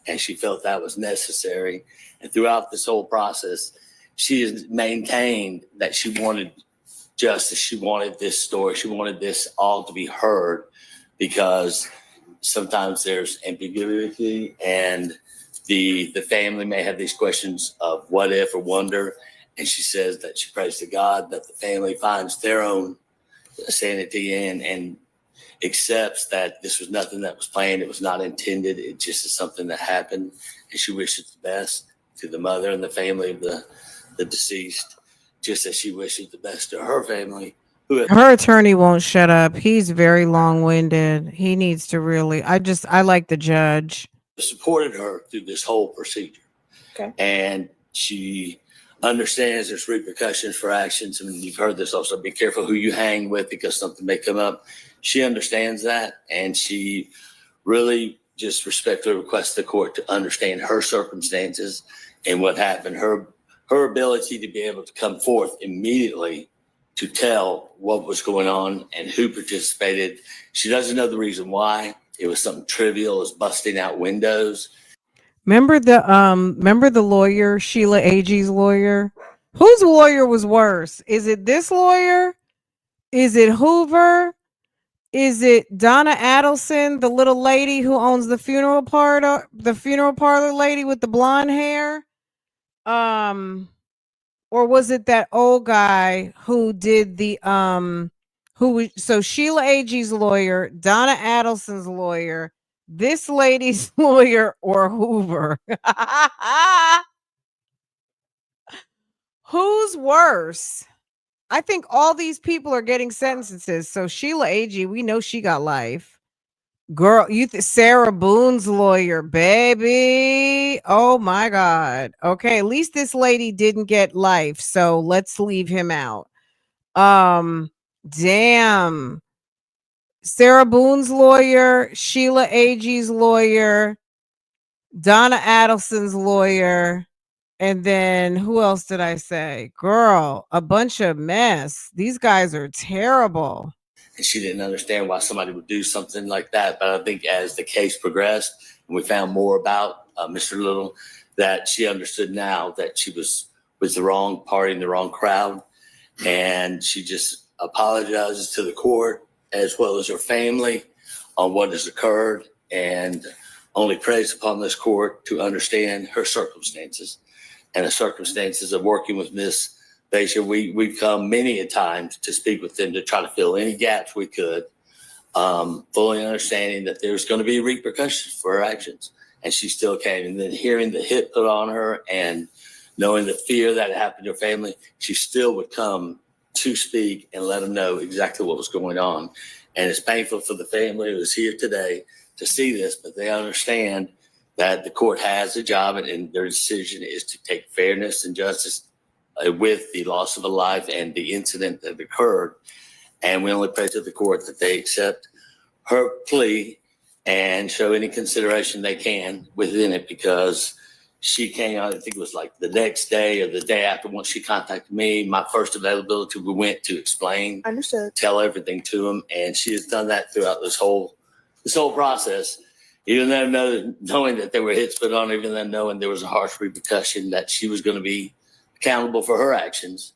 And she felt that was necessary. And throughout this whole process, she has maintained that she wanted justice. She wanted this story. She wanted this all to be heard, because sometimes there's ambiguity and the family may have these questions of what if or wonder. And she says that she prays to God that the family finds their own sanity and accepts that this was nothing that was planned. It was not intended. It just is something that happened. And she wishes the best to the mother and the family of the deceased, just as she wishes the best to her family. Her attorney won't shut up. He's very long-winded. He needs to really, I like the judge. Supported her through this whole procedure. Okay. And she understands there's repercussions for actions. I mean, you've heard this also, be careful who you hang with because something may come up. She understands that, and she really just respectfully requests the court to understand her circumstances and what happened, her ability to be able to come forth immediately to tell what was going on and who participated. She doesn't know the reason why. It was something trivial as busting out windows. Remember the lawyer, Sheila Agee's lawyer? Whose lawyer was worse? Is it this lawyer? Is it Hoover? Is it Donna Adelson, the little lady who owns the funeral parlor lady with the blonde hair? Or was it that old guy who did the so Sheila Agee's lawyer, Donna Adelson's lawyer, this lady's lawyer, or Hoover? Who's worse? I think all these people are getting sentences. So Sheila Agee, we know she got life. Girl, Sarah Boone's lawyer, baby. Oh my God. Okay, at least this lady didn't get life. So let's leave him out. Damn. Sarah Boone's lawyer, Sheila Agee's lawyer, Donna Adelson's lawyer. And then who else did I say? Girl, a bunch of mess. These guys are terrible. And she didn't understand why somebody would do something like that. But I think as the case progressed and we found more about Mr. Little, that she understood now that she was with the wrong party in the wrong crowd. And she just apologizes to the court as well as her family on what has occurred, and only prays upon this court to understand her circumstances and the circumstances of working with Miss Beja. We've come many a times to speak with them to try to fill any gaps we could, fully understanding that there's going to be repercussions for her actions. And she still came. And then hearing the hit put on her and knowing the fear that happened to her family, she still would come to speak and let them know exactly what was going on. And it's painful for the family who is here today to see this, but they understand that the court has a job, and their decision is to take fairness and justice with the loss of a life and the incident that occurred. And we only pray to the court that they accept her plea and show any consideration they can within it, because she came out, I think it was like the next day or the day after, once she contacted me, my first availability, we went to explain, Understood. tell everything to them. And she has done that throughout this whole process, even though knowing that there were hits put on, even though knowing there was a harsh repercussion, that she was going to be accountable for her actions.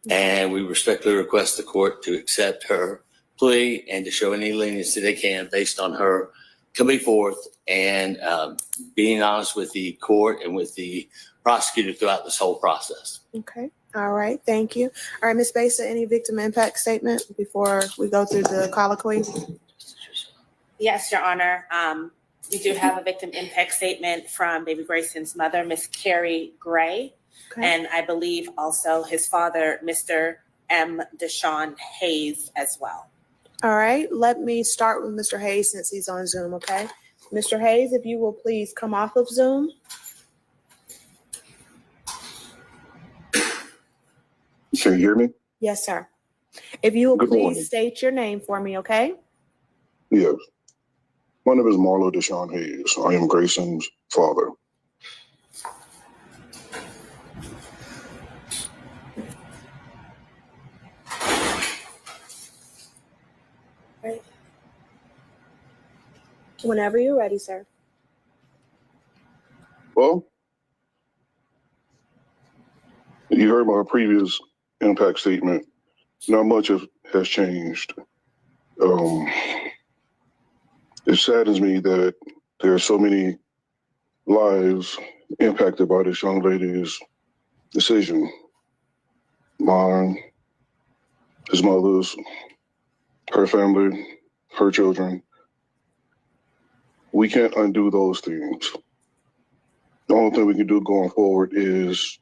And we respectfully request the court to accept her plea and to show any leniency they can based on her coming forth and being honest with the court and with the prosecutor throughout this whole process. Okay. All right. Thank you. All right, Ms. Besa, any victim impact statement before we go through the colloquy? Yes, Your Honor. We do have a victim impact statement from baby Grayson's mother, Miss Carrie Gray, Okay. and I believe also his father, Mr. M. Deshaun Hayes, as well. All right. Let me start with Mr. Hayes since he's on Zoom, okay? Mr. Hayes, if you will please come off of Zoom. Can you hear me? Yes, sir. If you will Good please morning. state your name for me, okay? Yes. My name is Marlo Deshaun Hayes. I am Grayson's father. Whenever you're ready, sir. Well, you heard my previous impact statement. Not much has changed. It saddens me that there are so many lives impacted by this young lady's decision. Mine, his mother's, her family, her children. We can't undo those things. The only thing we can do going forward is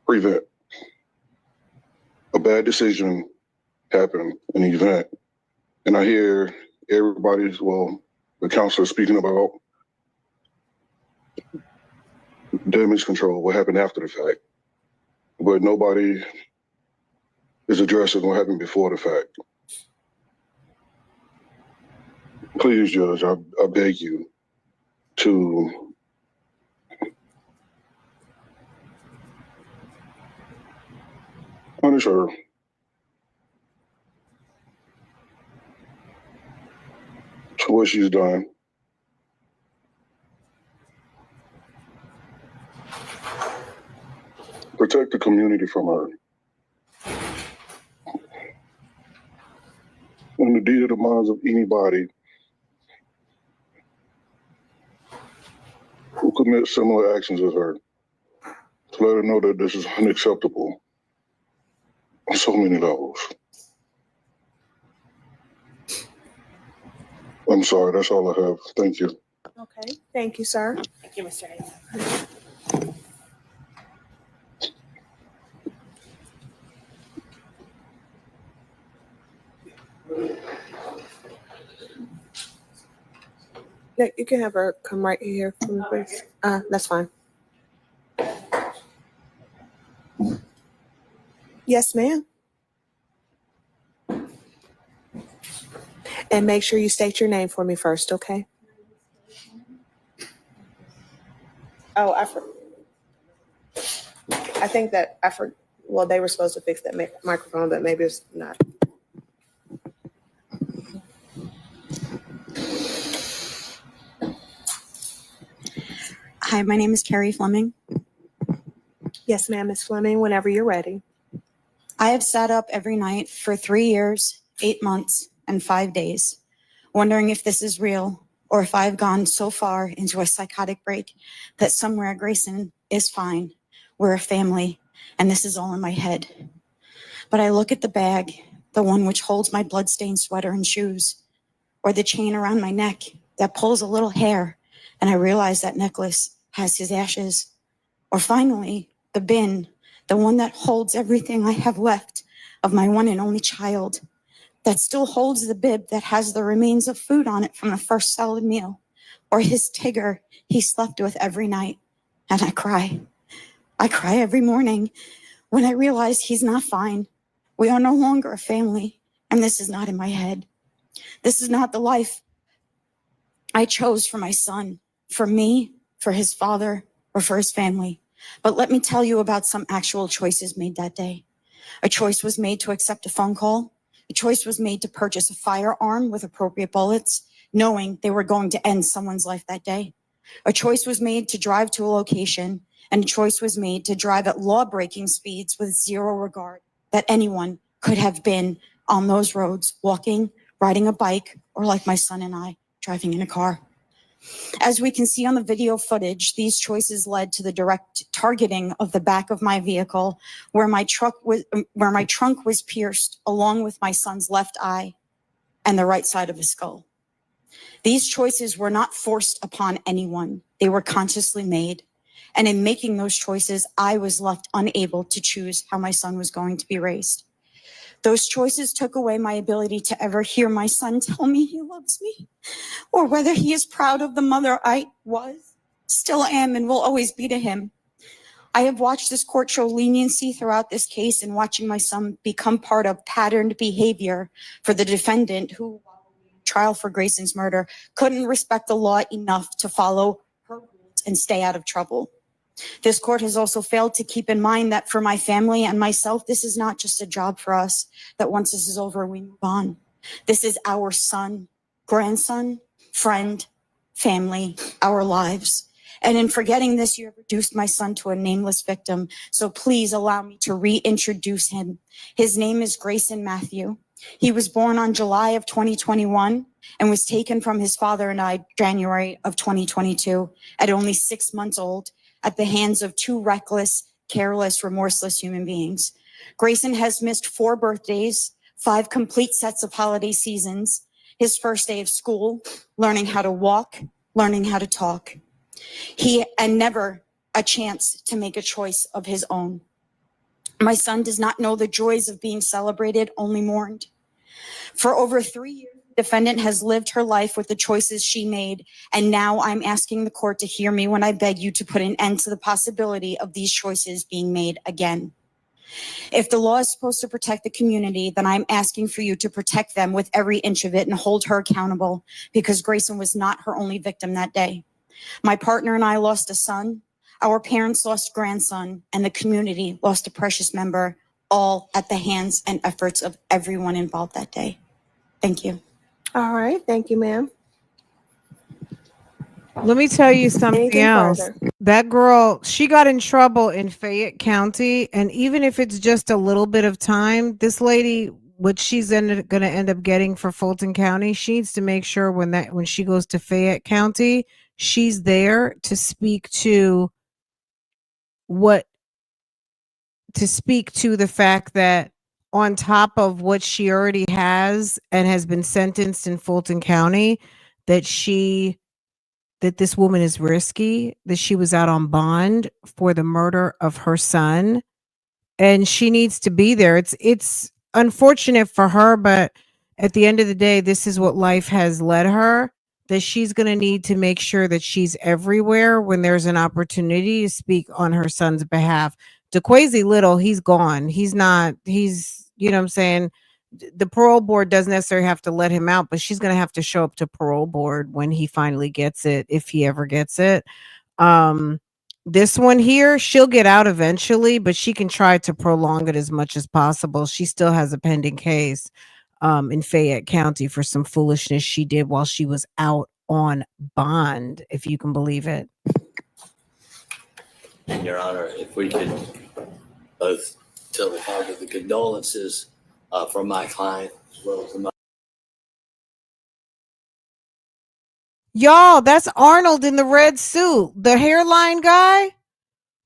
prevent. A bad decision happen, an event, and I hear the counselor speaking about damage control, what happened after the fact, but nobody is addressing what happened before the fact. Please, Judge, I beg you to punish her. For what she's done. Protect the community from her. And the deed of the minds of anybody who commit similar actions as her, to let her know that this is unacceptable on so many levels. I'm sorry, that's all I have. Thank you. Okay, thank you, sir. Thank you, Mr. Hayes. Yeah, you can have her come right here for me, please. That's fine. Yes, ma'am. And make sure you state your name for me first, okay? Oh, I think that well, they were supposed to fix that microphone, but maybe it's not. Hi, my name is Carrie Fleming. Yes, ma'am, Ms. Fleming, whenever you're ready. I have sat up every night for 3 years, 8 months, and 5 days, wondering if this is real or if I've gone so far into a psychotic break that somewhere Grayson is fine. We're a family, and this is all in my head. But I look at the bag, the one which holds my bloodstained sweater and shoes, or the chain around my neck that pulls a little hair, and I realize that necklace has his ashes. Or finally, the bin, the one that holds everything I have left of my one and only child, that still holds the bib that has the remains of food on it from the first salad meal, or his Tigger he slept with every night. And I cry. I cry every morning when I realize he's not fine. We are no longer a family, and this is not in my head. This is not the life I chose for my son, for me, for his father, or for his family. But let me tell you about some actual choices made that day. A choice was made to accept a phone call. A choice was made to purchase a firearm with appropriate bullets, knowing they were going to end someone's life that day. A choice was made to drive to a location, and a choice was made to drive at law-breaking speeds with zero regard that anyone could have been on those roads, walking, riding a bike, or like my son and I, driving in a car. As we can see on the video footage, these choices led to the direct targeting of the back of my vehicle, where my trunk was pierced, along with my son's left eye and the right side of his skull. These choices were not forced upon anyone. They were consciously made. And in making those choices, I was left unable to choose how my son was going to be raised. Those choices took away my ability to ever hear my son tell me he loves me, or whether he is proud of the mother I was, still am, and will always be to him. I have watched this court show leniency throughout this case, and watching my son become part of patterned behavior for the defendant who, while awaiting trial for Grayson's murder, couldn't respect the law enough to follow her rules and stay out of trouble. This court has also failed to keep in mind that for my family and myself, this is not just a job for us, that once this is over, we move on. This is our son, grandson, friend, family, our lives. And in forgetting this, you have reduced my son to a nameless victim. So please allow me to reintroduce him. His name is Grayson Matthew. He was born on July of 2021 and was taken from his father and I January of 2022 at only 6 months old at the hands of two reckless, careless, remorseless human beings. Grayson has missed 4 birthdays, 5 complete sets of holiday seasons, his first day of school, learning how to walk, learning how to talk. And never a chance to make a choice of his own. My son does not know the joys of being celebrated, only mourned. For over 3 years, the defendant has lived her life with the choices she made, and now I'm asking the court to hear me when I beg you to put an end to the possibility of these choices being made again. If the law is supposed to protect the community, then I'm asking for you to protect them with every inch of it and hold her accountable, because Grayson was not her only victim that day. My partner and I lost a son, our parents lost a grandson, and the community lost a precious member, all at the hands and efforts of everyone involved that day. Thank you. All right. Thank you, ma'am. Let me tell you something Anything else. further? That girl, she got in trouble in Fayette County, and even if it's just a little bit of time, this lady, what she's going to end up getting for Fulton County, she needs to make sure when she goes to Fayette County, she's there to speak to the fact that on top of what she already has and has been sentenced in Fulton County, that this woman is risky, that she was out on bond for the murder of her son, and she needs to be there. It's unfortunate for her, but at the end of the day, this is what life has led her, that she's going to need to make sure that she's everywhere when there's an opportunity to speak on her son's behalf. DeQuazy Little, he's gone. He's you know what I'm saying? The parole board doesn't necessarily have to let him out, but she's going to have to show up to parole board when he finally gets it, if he ever gets it. This one here, she'll get out eventually, but she can try to prolong it as much as possible. She still has a pending case in Fayette County for some foolishness she did while she was out on bond, if you can believe it. And Your Honor, if we could both tell the father the condolences from my client as well as the mother. Y'all, that's Arnold in the red suit, the hairline guy.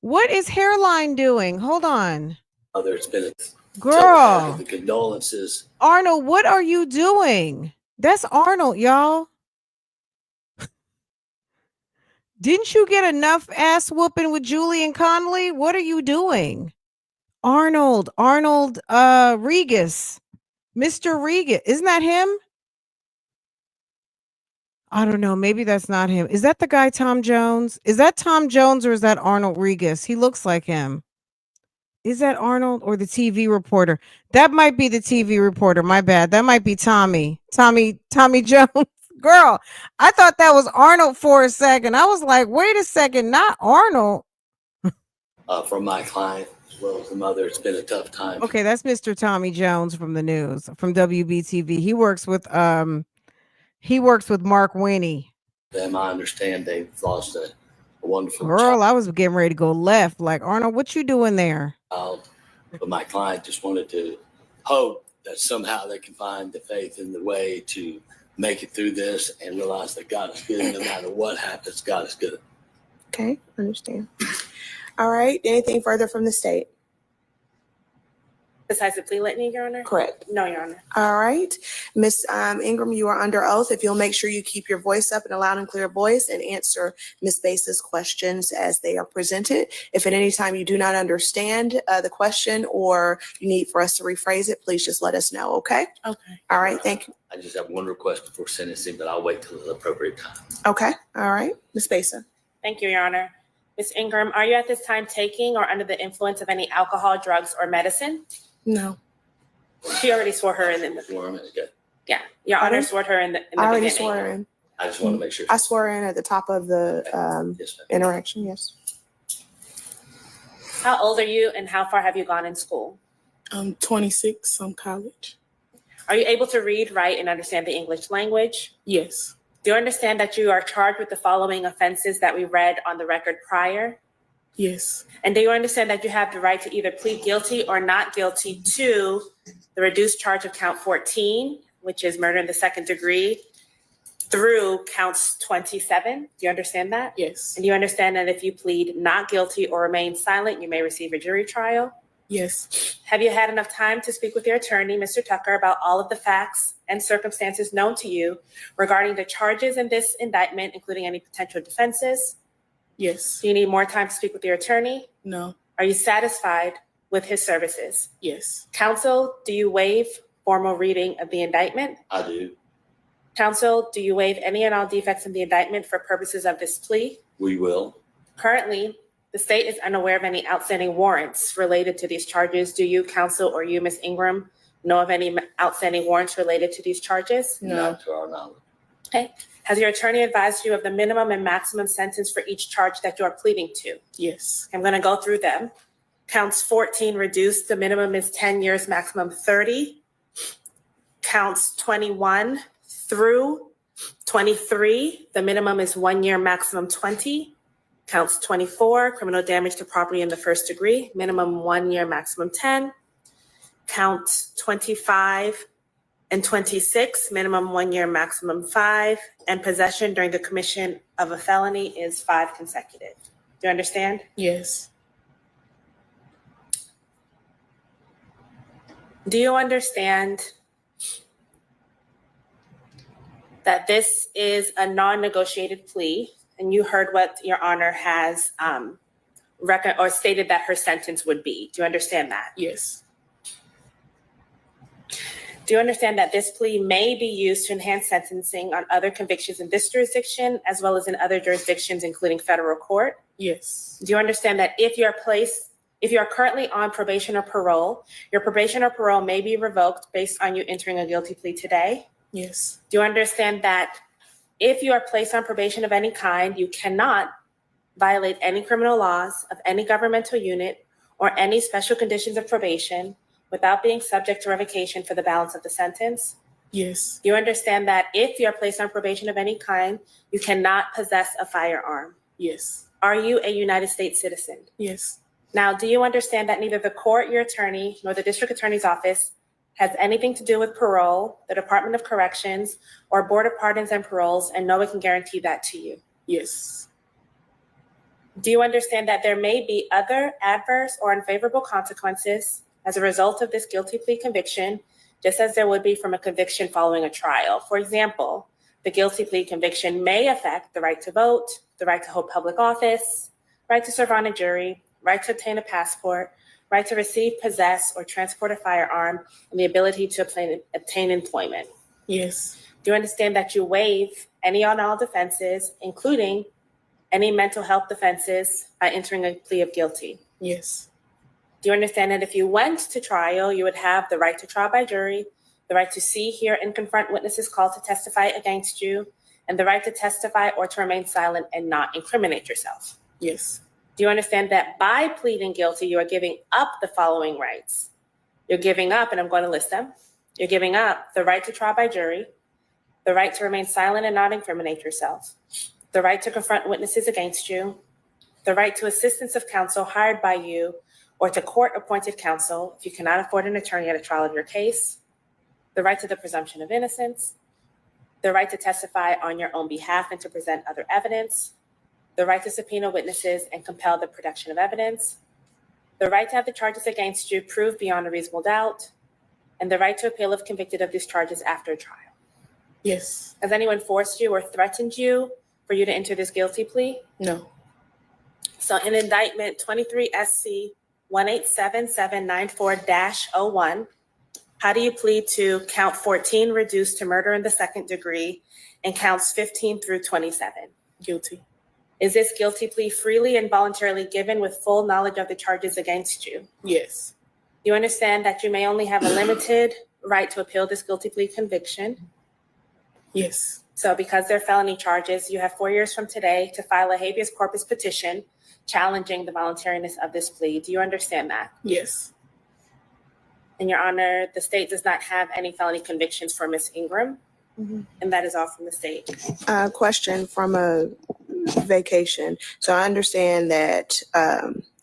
What is hairline doing? Hold on. It's been Girl, the condolences. Arnold, what are you doing? That's Arnold, y'all. Didn't you get enough ass whooping with Julian Connolly? What are you doing? Arnold Regas. Mr. Regas. Isn't that him? I don't know. Maybe that's not him. Is that the guy Tom Jones? Is that Tom Jones or is that Arnold Regas? He looks like him. Is that Arnold or the TV reporter? That might be the TV reporter. My bad. That might be Tommy Jones. Girl, I thought that was Arnold for a second. I was like, wait a second, not Arnold. From my client as well as the mother, it's been a tough time. Okay, that's Mr. Tommy Jones from the news, from WBTV. He works with Mark Winnie. Them, I understand they've lost a wonderful Girl, child. I was getting ready to go left. Like, Arnold, what you doing there? But my client just wanted to hope that somehow they can find the faith in the way to make it through this and realize that God is good. No matter what happens, God is good. Okay, understand. All right. Anything further from the state? Besides the plea litany, Your Honor? Correct. No, Your Honor. All right. Ms. Ingram, you are under oath. If you'll make sure you keep your voice up in a loud and clear voice and answer Ms. Bass's questions as they are presented. If at any time you do not understand the question or you need for us to rephrase it, please just let us know, okay? Okay. All right, thank you. I just have one request before sentencing, but I'll wait till the appropriate time. Okay, all right. Ms. Bassa. Thank you, Your Honor. Ms. Ingram, are you at this time taking or under the influence of any alcohol, drugs, or medicine? No. She already swore her in the Yeah, Your Honor swore her in the I already beginning. swore her in. I just want to make sure. I swore in at the top of the Yes, ma'am. interaction, yes. How old are you and how far have you gone in school? I'm 26, I'm college. Are you able to read, write, and understand the English language? Yes. Do you understand that you are charged with the following offenses that we read on the record prior? Yes. And do you understand that you have the right to either plead guilty or not guilty to the reduced charge of count 14, which is murder in the second degree, through counts 27? Do you understand that? Yes. And do you understand that if you plead not guilty or remain silent, you may receive a jury trial? Yes. Have you had enough time to speak with your attorney, Mr. Tucker, about all of the facts and circumstances known to you regarding the charges in this indictment, including any potential defenses? Yes. Do you need more time to speak with your attorney? No. Are you satisfied with his services? Yes. Counsel, do you waive formal reading of the indictment? I do. Counsel, do you waive any and all defects in the indictment for purposes of this plea? We will. Currently, the state is unaware of any outstanding warrants related to these charges. Do you, counsel, or you, Ms. Ingram, know of any outstanding warrants related to these charges? No. Not to our knowledge. Okay. Has your attorney advised you of the minimum and maximum sentence for each charge that you are pleading to? Yes. I'm going to go through them. Counts 14 reduced, the minimum is 10 years, maximum 30. Counts 21 through 23, the minimum is 1 year, maximum 20. Counts 24, criminal damage to property in the first degree, minimum 1 year, maximum 10. Count 25 and 26, minimum 1 year, maximum 5. And possession during the commission of a felony is 5 consecutive. Do you understand? Yes. Do you understand that this is a non-negotiated plea? And you heard what Your Honor has stated that her sentence would be. Do you understand that? Yes. Do you understand that this plea may be used to enhance sentencing on other convictions in this jurisdiction, as well as in other jurisdictions, including federal court? Yes. Do you understand that if you are currently on probation or parole, your probation or parole may be revoked based on you entering a guilty plea today? Yes. Do you understand that if you are placed on probation of any kind, you cannot violate any criminal laws of any governmental unit or any special conditions of probation without being subject to revocation for the balance of the sentence? Yes. Do you understand that if you are placed on probation of any kind, you cannot possess a firearm? Yes. Are you a United States citizen? Yes. Now, do you understand that neither the court, your attorney, nor the district attorney's office has anything to do with parole, the Department of Corrections, or Board of Pardons and Paroles, and no one can guarantee that to you? Yes. Do you understand that there may be other adverse or unfavorable consequences as a result of this guilty plea conviction, just as there would be from a conviction following a trial? For example, the guilty plea conviction may affect the right to vote, the right to hold public office, right to serve on a jury, right to obtain a passport, right to receive, possess, or transport a firearm, and the ability to obtain employment. Yes. Do you understand that you waive any and all defenses, including any mental health defenses, by entering a plea of guilty? Yes. Do you understand that if you went to trial, you would have the right to trial by jury, the right to see, hear, and confront witnesses called to testify against you, and the right to testify or to remain silent and not incriminate yourself? Yes. Do you understand that by pleading guilty, you are giving up the following rights? You're giving up, and I'm going to list them. You're giving up the right to trial by jury, the right to remain silent and not incriminate yourself, the right to confront witnesses against you, the right to assistance of counsel hired by you or to court-appointed counsel if you cannot afford an attorney at a trial of your case, the right to the presumption of innocence, the right to testify on your own behalf and to present other evidence, the right to subpoena witnesses and compel the production of evidence, the right to have the charges against you proved beyond a reasonable doubt, and the right to appeal if convicted of these charges after a trial. Yes. Has anyone forced you or threatened you for you to enter this guilty plea? No. So in indictment 23 SC 187794-01, how do you plead to count 14 reduced to murder in the second degree and counts 15 through 27? Guilty. Is this guilty plea freely and voluntarily given with full knowledge of the charges against you? Yes. You understand that you may only have a limited right to appeal this guilty plea conviction? Yes. So because they're felony charges, you have 4 years from today to file a habeas corpus petition challenging the voluntariness of this plea. Do you understand that? Yes. In your honor, the state does not have any felony convictions for Ms. Ingram. And that is all from the state. Question from a vacation. So I understand that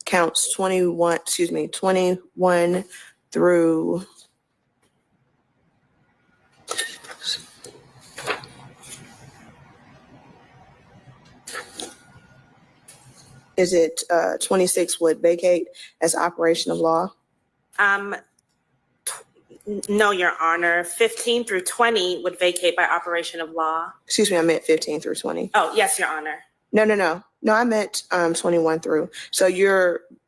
counts 21 through is it 26 would vacate as operation of law? No, Your Honor. 15 through 20 would vacate by operation of law. Excuse me, I meant 15 through 20. Oh, yes, Your Honor. No, I meant 21 through.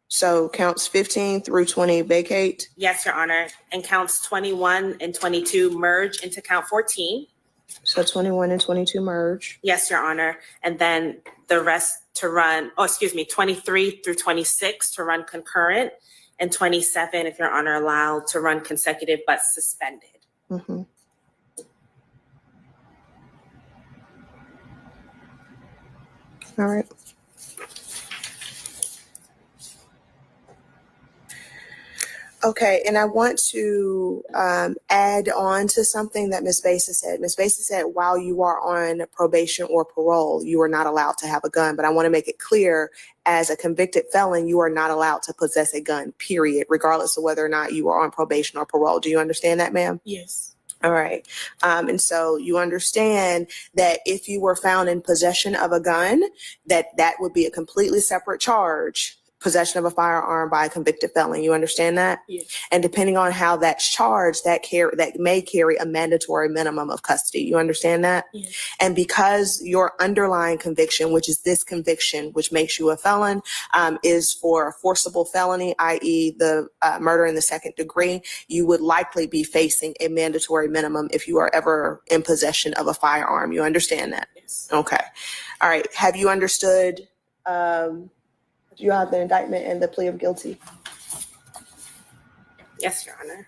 So counts 15 through 20 vacate? Yes, Your Honor. And counts 21 and 22 merge into count 14. So 21 and 22 merge. Yes, Your Honor. And then the rest to run, 23 through 26 to run concurrent, and 27, if Your Honor allowed, to run consecutive but suspended. Mm-hmm. All right. Okay, and I want to add on to something that Ms. Basis said. Ms. Basis said while you are on probation or parole, you are not allowed to have a gun. But I want to make it clear, as a convicted felon, you are not allowed to possess a gun, period, regardless of whether or not you are on probation or parole. Do you understand that, ma'am? Yes. All right. And so you understand that if you were found in possession of a gun, that would be a completely separate charge. Possession of a firearm by a convicted felon. You understand that? Yes. And depending on how that's charged, that may carry a mandatory minimum of custody. You understand that? Yes. And because your underlying conviction, which is this conviction, which makes you a felon, is for a forcible felony, i.e. the murder in the second degree, you would likely be facing a mandatory minimum if you are ever in possession of a firearm. You understand that? Yes. Okay. All right. Have you understood? Do you have the indictment and the plea of guilty? Yes, Your Honor.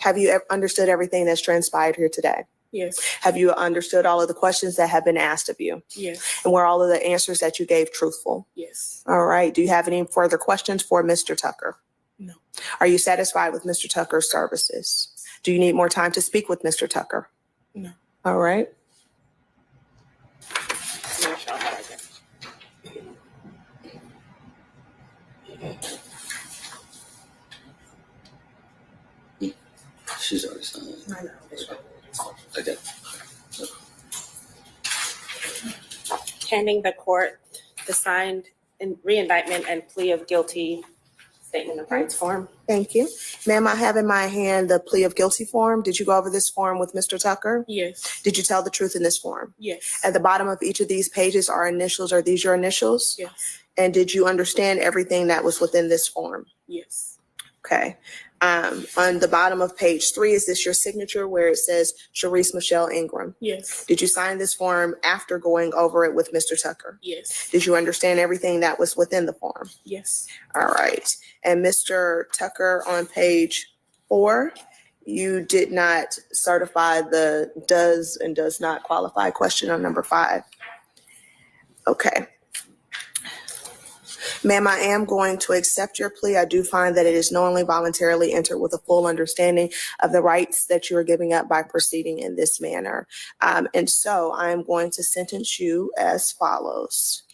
Have you understood everything that's transpired here today? Yes. Have you understood all of the questions that have been asked of you? Yes. And were all of the answers that you gave truthful? Yes. All right. Do you have any further questions for Mr. Tucker? No. Are you satisfied with Mr. Tucker's services? Do you need more time to speak with Mr. Tucker? No. All right. She's already signed it. I know. Okay. Handing the court the signed re-indictment and plea of guilty statement of rights form. Thank you. Ma'am, I have in my hand the plea of guilty form. Did you go over this form with Mr. Tucker? Yes. Did you tell the truth in this form? Yes. At the bottom of each of these pages are initials. Are these your initials? Yes. And did you understand everything that was within this form? Yes. Okay. On the bottom of page 3, is this your signature where it says Sharice Michelle Ingram? Yes. Did you sign this form after going over it with Mr. Tucker? Yes. Did you understand everything that was within the form? Yes. All right. And Mr. Tucker, on page 4, you did not certify the does and does not qualify question on number 5. Okay. Ma'am, I am going to accept your plea. I do find that it is knowingly, voluntarily entered with a full understanding of the rights that you are giving up by proceeding in this manner. And so I am going to sentence you as follows.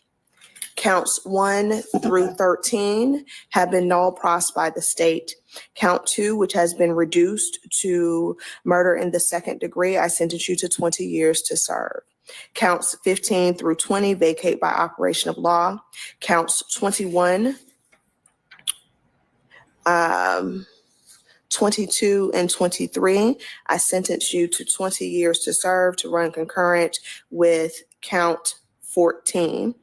Counts 1 through 13 have been null pros by the state. Count 2, which has been reduced to murder in the second degree, I sentence you to 20 years to serve. Counts 15 through 20 vacate by operation of law. Counts 21, 22, and 23, I sentence you to 20 years to serve to run concurrent with count 14.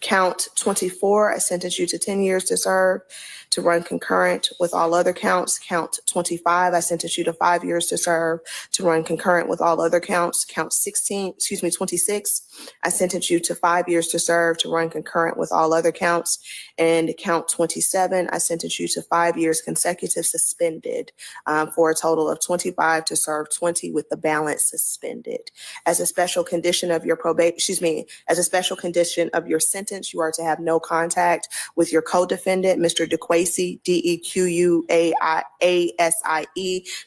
Count 24, I sentence you to 10 years to serve to run concurrent with all other counts. Count 25, I sentence you to 5 years to serve to run concurrent with all other counts. Count 26, I sentence you to 5 years to serve to run concurrent with all other counts. And count 27, I sentence you to 5 years consecutive suspended for a total of 25 to serve 20 with the balance suspended. As a special condition of your as a special condition of your sentence, sentence, you are to have no contact with your co-defendant, Mr. DeQuasie, DeQuasie,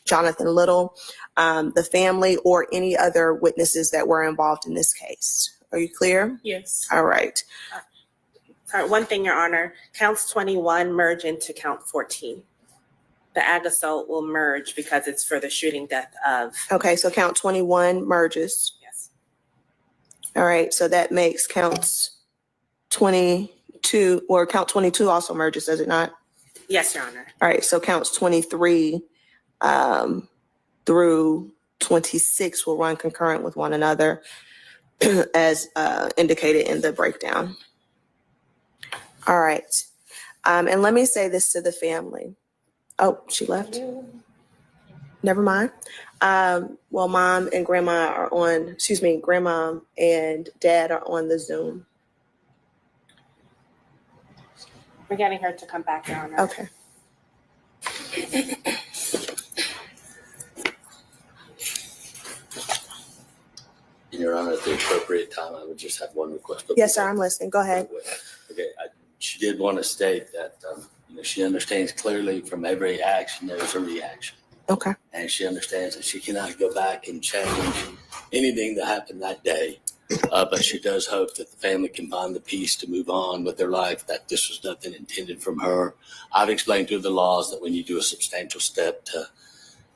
Jonathan Little, the family, or any other witnesses that were involved in this case. Are you clear? Yes. All right. Sorry, one thing, Your Honor, counts 21 merge into count 14. The ag assault will merge because it's for the shooting death of. Okay, so count 21 merges. Yes. All right, so that makes counts 22, or count 22 also merges, does it not? Yes, Your Honor. All right, so counts 23 through 26 will run concurrent with one another as indicated in the breakdown. All right, and let me say this to the family. Oh, she left? Never mind. Well, mom and grandma are on, grandma and dad are on the Zoom. We're getting her to come back, Your Honor. Okay. Your Honor, at the appropriate time, I would just have one request. Yes, sir, I'm listening. Go ahead. Okay, she did want to state that she understands clearly from every action there's a reaction. Okay. And she understands that she cannot go back and change anything that happened that day. But she does hope that the family can find the peace to move on with their life, that this was nothing intended from her. I've explained to her the laws that when you do a substantial step to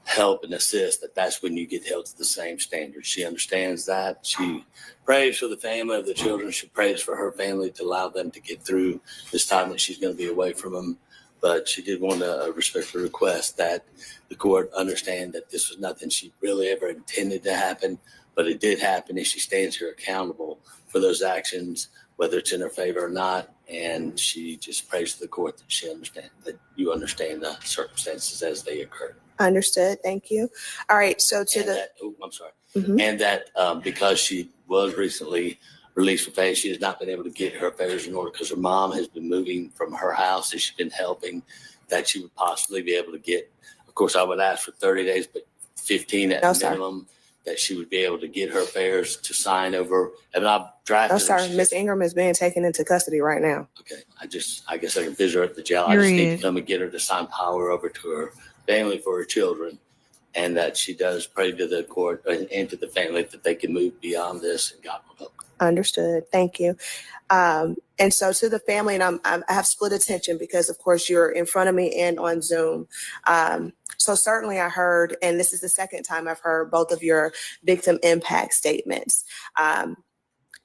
help and assist, that's when you get held to the same standard. She understands that. She prays for the family of the children. She prays for her family to allow them to get through this time that she's going to be away from them. But she did want to respectfully request that the court understand that this was nothing she really ever intended to happen, but it did happen, and she stands here accountable for those actions, whether it's in her favor or not. And she just prays to the court that she understands, that you understand the circumstances as they occur. Understood. Thank you. All right. So I'm sorry. Mm-hmm. And that because she was recently released from bail, she has not been able to get her affairs in order because her mom has been moving from her house and she's been helping, that she would possibly be able to get, of course, I would ask for 30 days, but 15 at minimum, that she would be able to get her affairs to sign over. And I've drafted. Oh, sorry. Ms. Ingram is being taken into custody right now. Okay. I guess I can visit her at the jail. I just need to come and get her to sign power over to her family for her children, and that she does pray to the court and to the family that they can move beyond this, and God will help. Understood. Thank you. And so to the family, and I have split attention because, of course, you're in front of me and on Zoom. So certainly I heard, and this is the second time I've heard both of your victim impact statements.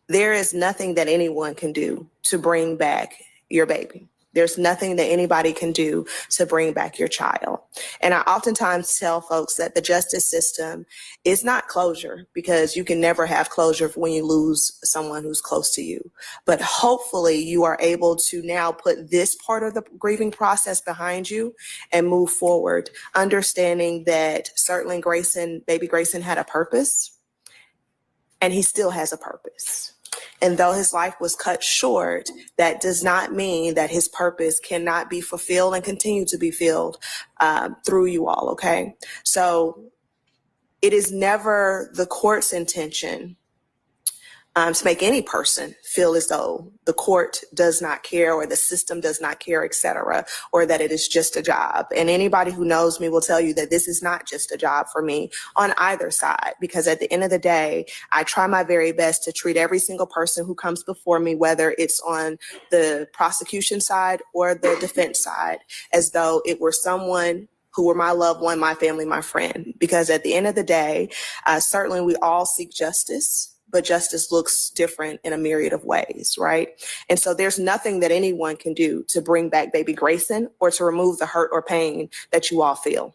There is nothing that anyone can do to bring back your baby. There's nothing that anybody can do to bring back your child. And I oftentimes tell folks that the justice system is not closure, because you can never have closure when you lose someone who's close to you. But hopefully you are able to now put this part of the grieving process behind you and move forward, understanding that certainly baby Grayson had a purpose, and he still has a purpose. And though his life was cut short, that does not mean that his purpose cannot be fulfilled and continue to be filled through you all, okay? So it is never the court's intention to make any person feel as though the court does not care or the system does not care, et cetera, or that it is just a job. And anybody who knows me will tell you that this is not just a job for me on either side, because at the end of the day, I try my very best to treat every single person who comes before me, whether it's on the prosecution side or the defense side, as though it were someone who were my loved one, my family, my friend. Because at the end of the day, certainly we all seek justice, but justice looks different in a myriad of ways, right? And so there's nothing that anyone can do to bring back baby Grayson or to remove the hurt or pain that you all feel.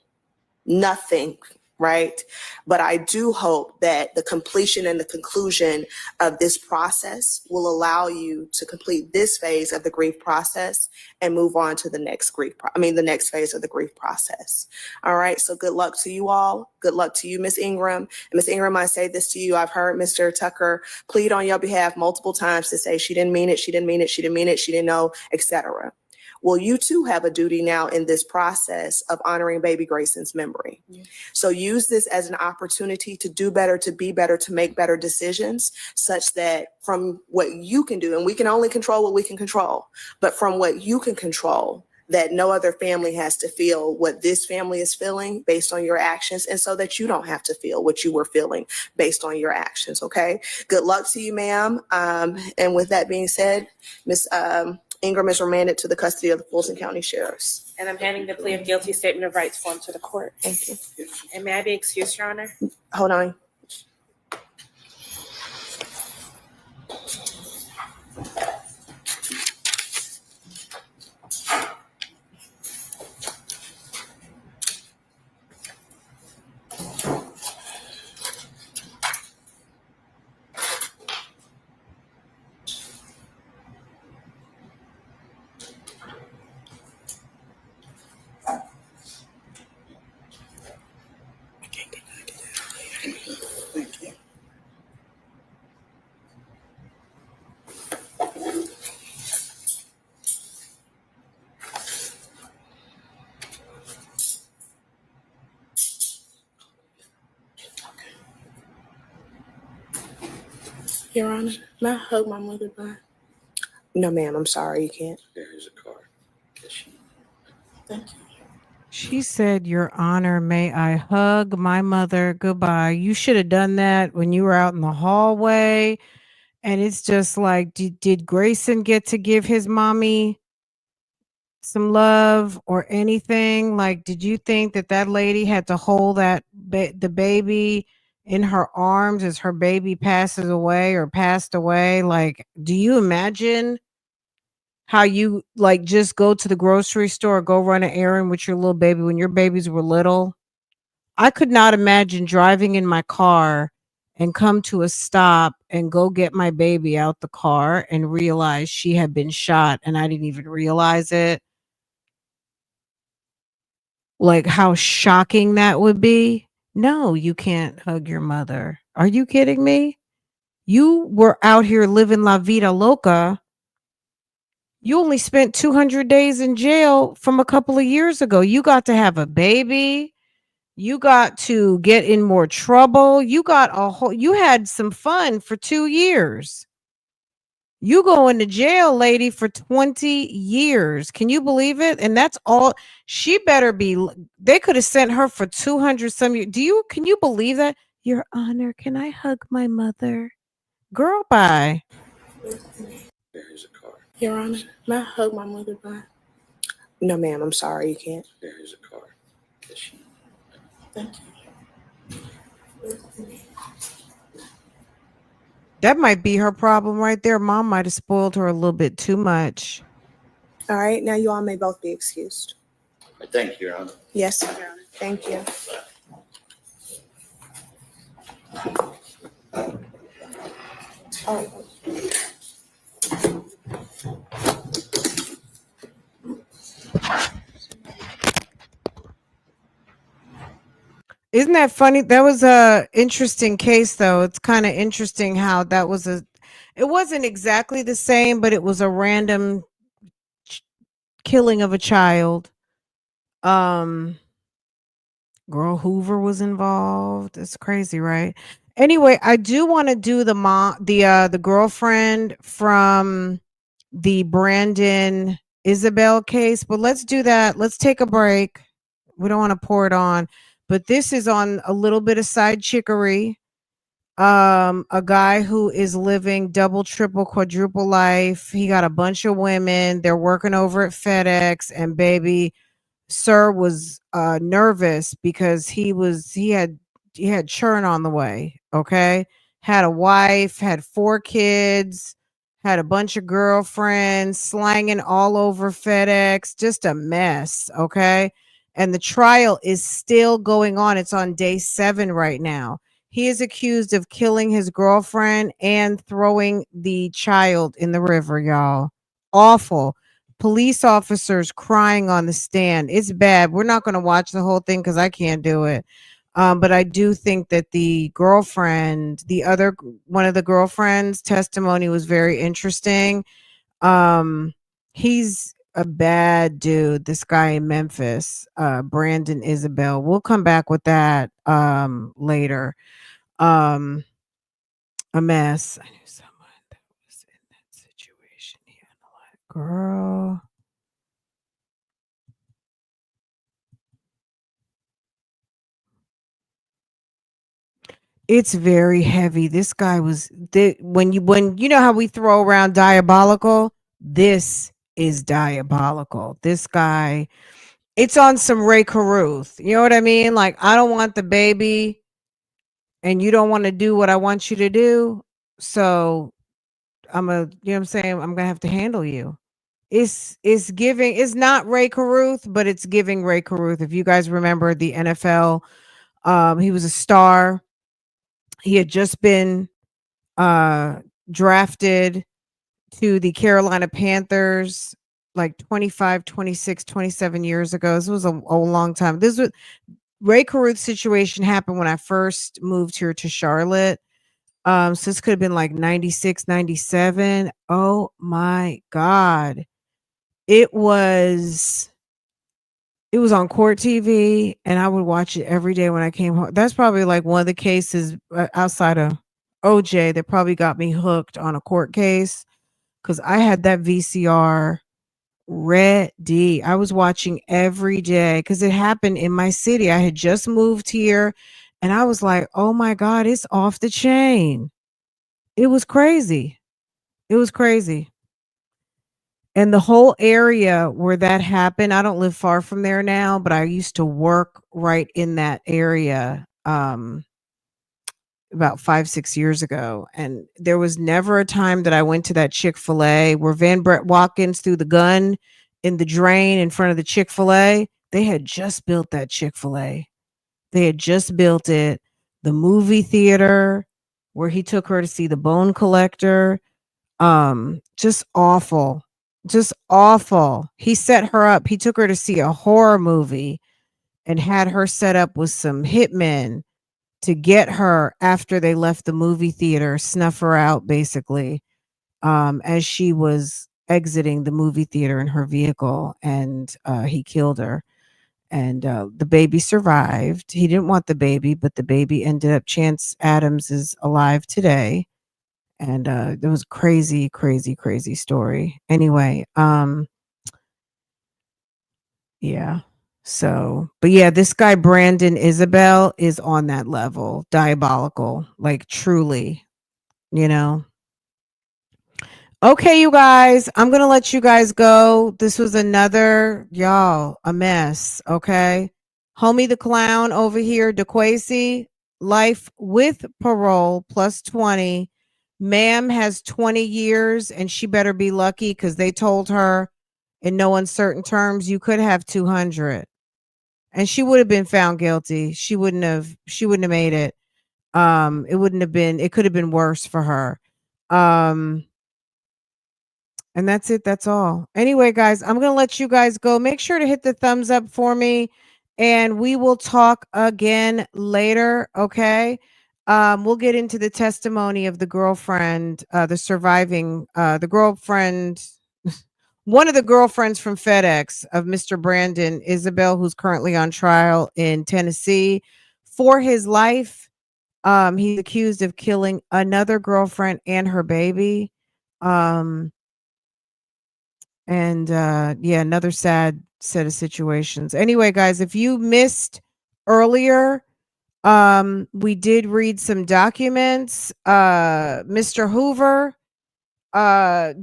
Nothing, right? But I do hope that the completion and the conclusion of this process will allow you to complete this phase of the grief process and move on to the next the next phase of the grief process. All right. So good luck to you all. Good luck to you, Ms. Ingram. And Ms. Ingram, I say this to you. I've heard Mr. Tucker plead on your behalf multiple times to say she didn't mean it. She didn't mean it. She didn't mean it. She didn't know, et cetera. Well, you too have a duty now in this process of honoring baby Grayson's memory. Yeah. So use this as an opportunity to do better, to be better, to make better decisions, such that from what you can do, and we can only control what we can control, but from what you can control, that no other family has to feel what this family is feeling based on your actions, and so that you don't have to feel what you were feeling based on your actions, okay? Good luck to you, ma'am. And with that being said, Ms. Ingram is remanded to the custody of the Fulton County Sheriffs. And I'm handing the plea of guilty statement of rights form to the court. Thank you. And may I be excused, Your Honor? Hold on. Thank you. Your Honor, may I hug my mother by? No, ma'am, I'm sorry, you can't. Here's a card. Thank you. She said, Your Honor, may I hug my mother goodbye? You should have done that when you were out in the hallway. And it's just like, did Grayson get to give his mommy some love or anything? Like, did you think that that lady had to hold that the baby in her arms as her baby passes away or passed away? Like, do you imagine how you like just go to the grocery store, go run an errand with your little baby when your babies were little? I could not imagine driving in my car and come to a stop and go get my baby out the car and realize she had been shot and I didn't even realize it. Like how shocking that would be. No, you can't hug your mother. Are you kidding me? You were out here living La Vida Loca. You only spent 200 days in jail from a couple of years ago. You got to have a baby. You got to get in more trouble. You had some fun for 2 years. You go into jail, lady, for 20 years. Can you believe it? And that's all. She better be. They could have sent her for 200 some years. Can you believe that? Your Honor, can I hug my mother? Girl, bye. Here's a card. Your Honor, may I hug my mother by? No, ma'am, I'm sorry, you can't. Here's a card. Thank you. That might be her problem right there. Mom might have spoiled her a little bit too much. All right, now you all may both be excused. Thank you, Your Honor. Yes, sir. Thank you. Isn't that funny? That was a interesting case, though. It's kind of interesting how that was it wasn't exactly the same, but it was a random killing of a child. Girl Hoover was involved. It's crazy, right? Anyway, I do want to do the girlfriend from the Brandon Isabel case, but let's do that. Let's take a break. We don't want to pour it on, but this is on a little bit of side chickery. A guy who is living double, triple, quadruple life. He got a bunch of women. They're working over at FedEx, and baby sir was nervous because he had churn on the way. Okay, had a wife, had 4 kids, had a bunch of girlfriends, slanging all over FedEx, just a mess. Okay, and the trial is still going on. It's on day 7 right now. He is accused of killing his girlfriend and throwing the child in the river, y'all. Awful. Police officers crying on the stand. It's bad. We're not going to watch the whole thing because I can't do it. But I do think that the girlfriend, one of the girlfriends' testimony was very interesting. He's a bad dude. This guy in Memphis, Brandon Isabel. We'll come back with that later. A mess. I knew someone that was in that situation. He had a lot. Girl. It's very heavy. This guy was when you know how we throw around diabolical, this is diabolical. This guy, it's on some Ray Caruth. You know what I mean? Like, I don't want the baby and you don't want to do what I want you to do. So you know what I'm saying? I'm gonna have to handle you. It's giving, it's not Ray Caruth, but it's giving Ray Caruth. If you guys remember the NFL, he was a star. He had just been drafted to the Carolina Panthers like 25, 26, 27 years ago. This was a long time. This was Ray Caruth's situation happened when I first moved here to Charlotte. So this could have been like 96, 97. Oh my God. It was on Court TV and I would watch it every day when I came home. That's probably like one of the cases outside of OJ that probably got me hooked on a court case, because I had that VCR ready. I was watching every day because it happened in my city. I had just moved here and I was like, oh my God, it's off the chain. It was crazy. It was crazy. And the whole area where that happened, I don't live far from there now, but I used to work right in that area about 5-6 years ago. And there was never a time that I went to that Chick-fil-A where Van Brett Watkins threw the gun in the drain in front of the Chick-fil-A. They had just built that Chick-fil-A. They had just built it. The movie theater where he took her to see The Bone Collector. Just awful. Just awful. He set her up. He took her to see a horror movie and had her set up with some hitmen to get her after they left the movie theater, snuff her out basically, as she was exiting the movie theater in her vehicle, and he killed her. And the baby survived. He didn't want the baby, but the baby ended up, Chance Adams is alive today. And there was crazy, crazy, crazy story. Anyway, yeah. So, but yeah, this guy Brandon Isabel is on that level, diabolical, like truly, you know. Okay, you guys, I'm gonna let you guys go. This was another, y'all, a mess. Okay, homie the clown over here, DeQuacy, life with parole plus 20. Ma'am has 20 years, and she better be lucky because they told her in no uncertain terms you could have 200. And she would have been found guilty. She wouldn't have made it. It could have been worse for her. And that's it. That's all. Anyway, guys, I'm going to let you guys go. Make sure to hit the thumbs up for me and we will talk again later. Okay. We'll get into the testimony of the girlfriend, the surviving, the girlfriend, one of the girlfriends from FedEx of Mr. Brandon Isabel, who's currently on trial in Tennessee for his life. He's accused of killing another girlfriend and her baby. And yeah, another sad set of situations. Anyway, guys, if you missed earlier, we did read some documents. Mr. Hoover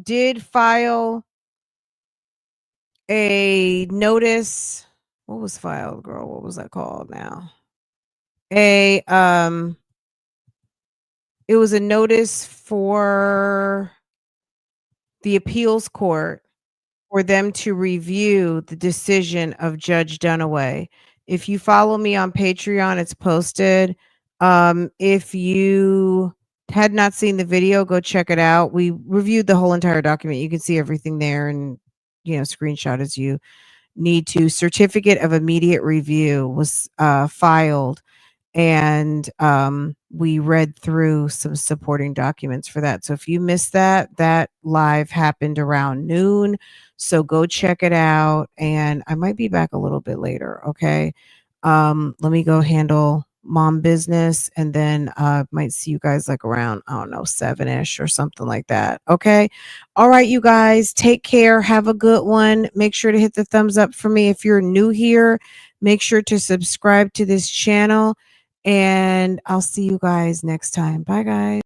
did file a notice. What was filed, girl? What was that called now? It was a notice for the appeals court for them to review the decision of Judge Dunaway. If you follow me on Patreon, it's posted. If you had not seen the video, go check it out. We reviewed the whole entire document. You can see everything there and, screenshot as you need to. Certificate of immediate review was filed. And we read through some supporting documents for that. So if you missed that, that live happened around noon. So go check it out. And I might be back a little bit later. Okay. Let me go handle mom business, and then might see you guys like around, I don't know, 7ish or something like that. Okay. All right, you guys, take care. Have a good one. Make sure to hit the thumbs up for me. If you're new here, make sure to subscribe to this channel, and I'll see you guys next time. Bye, guys.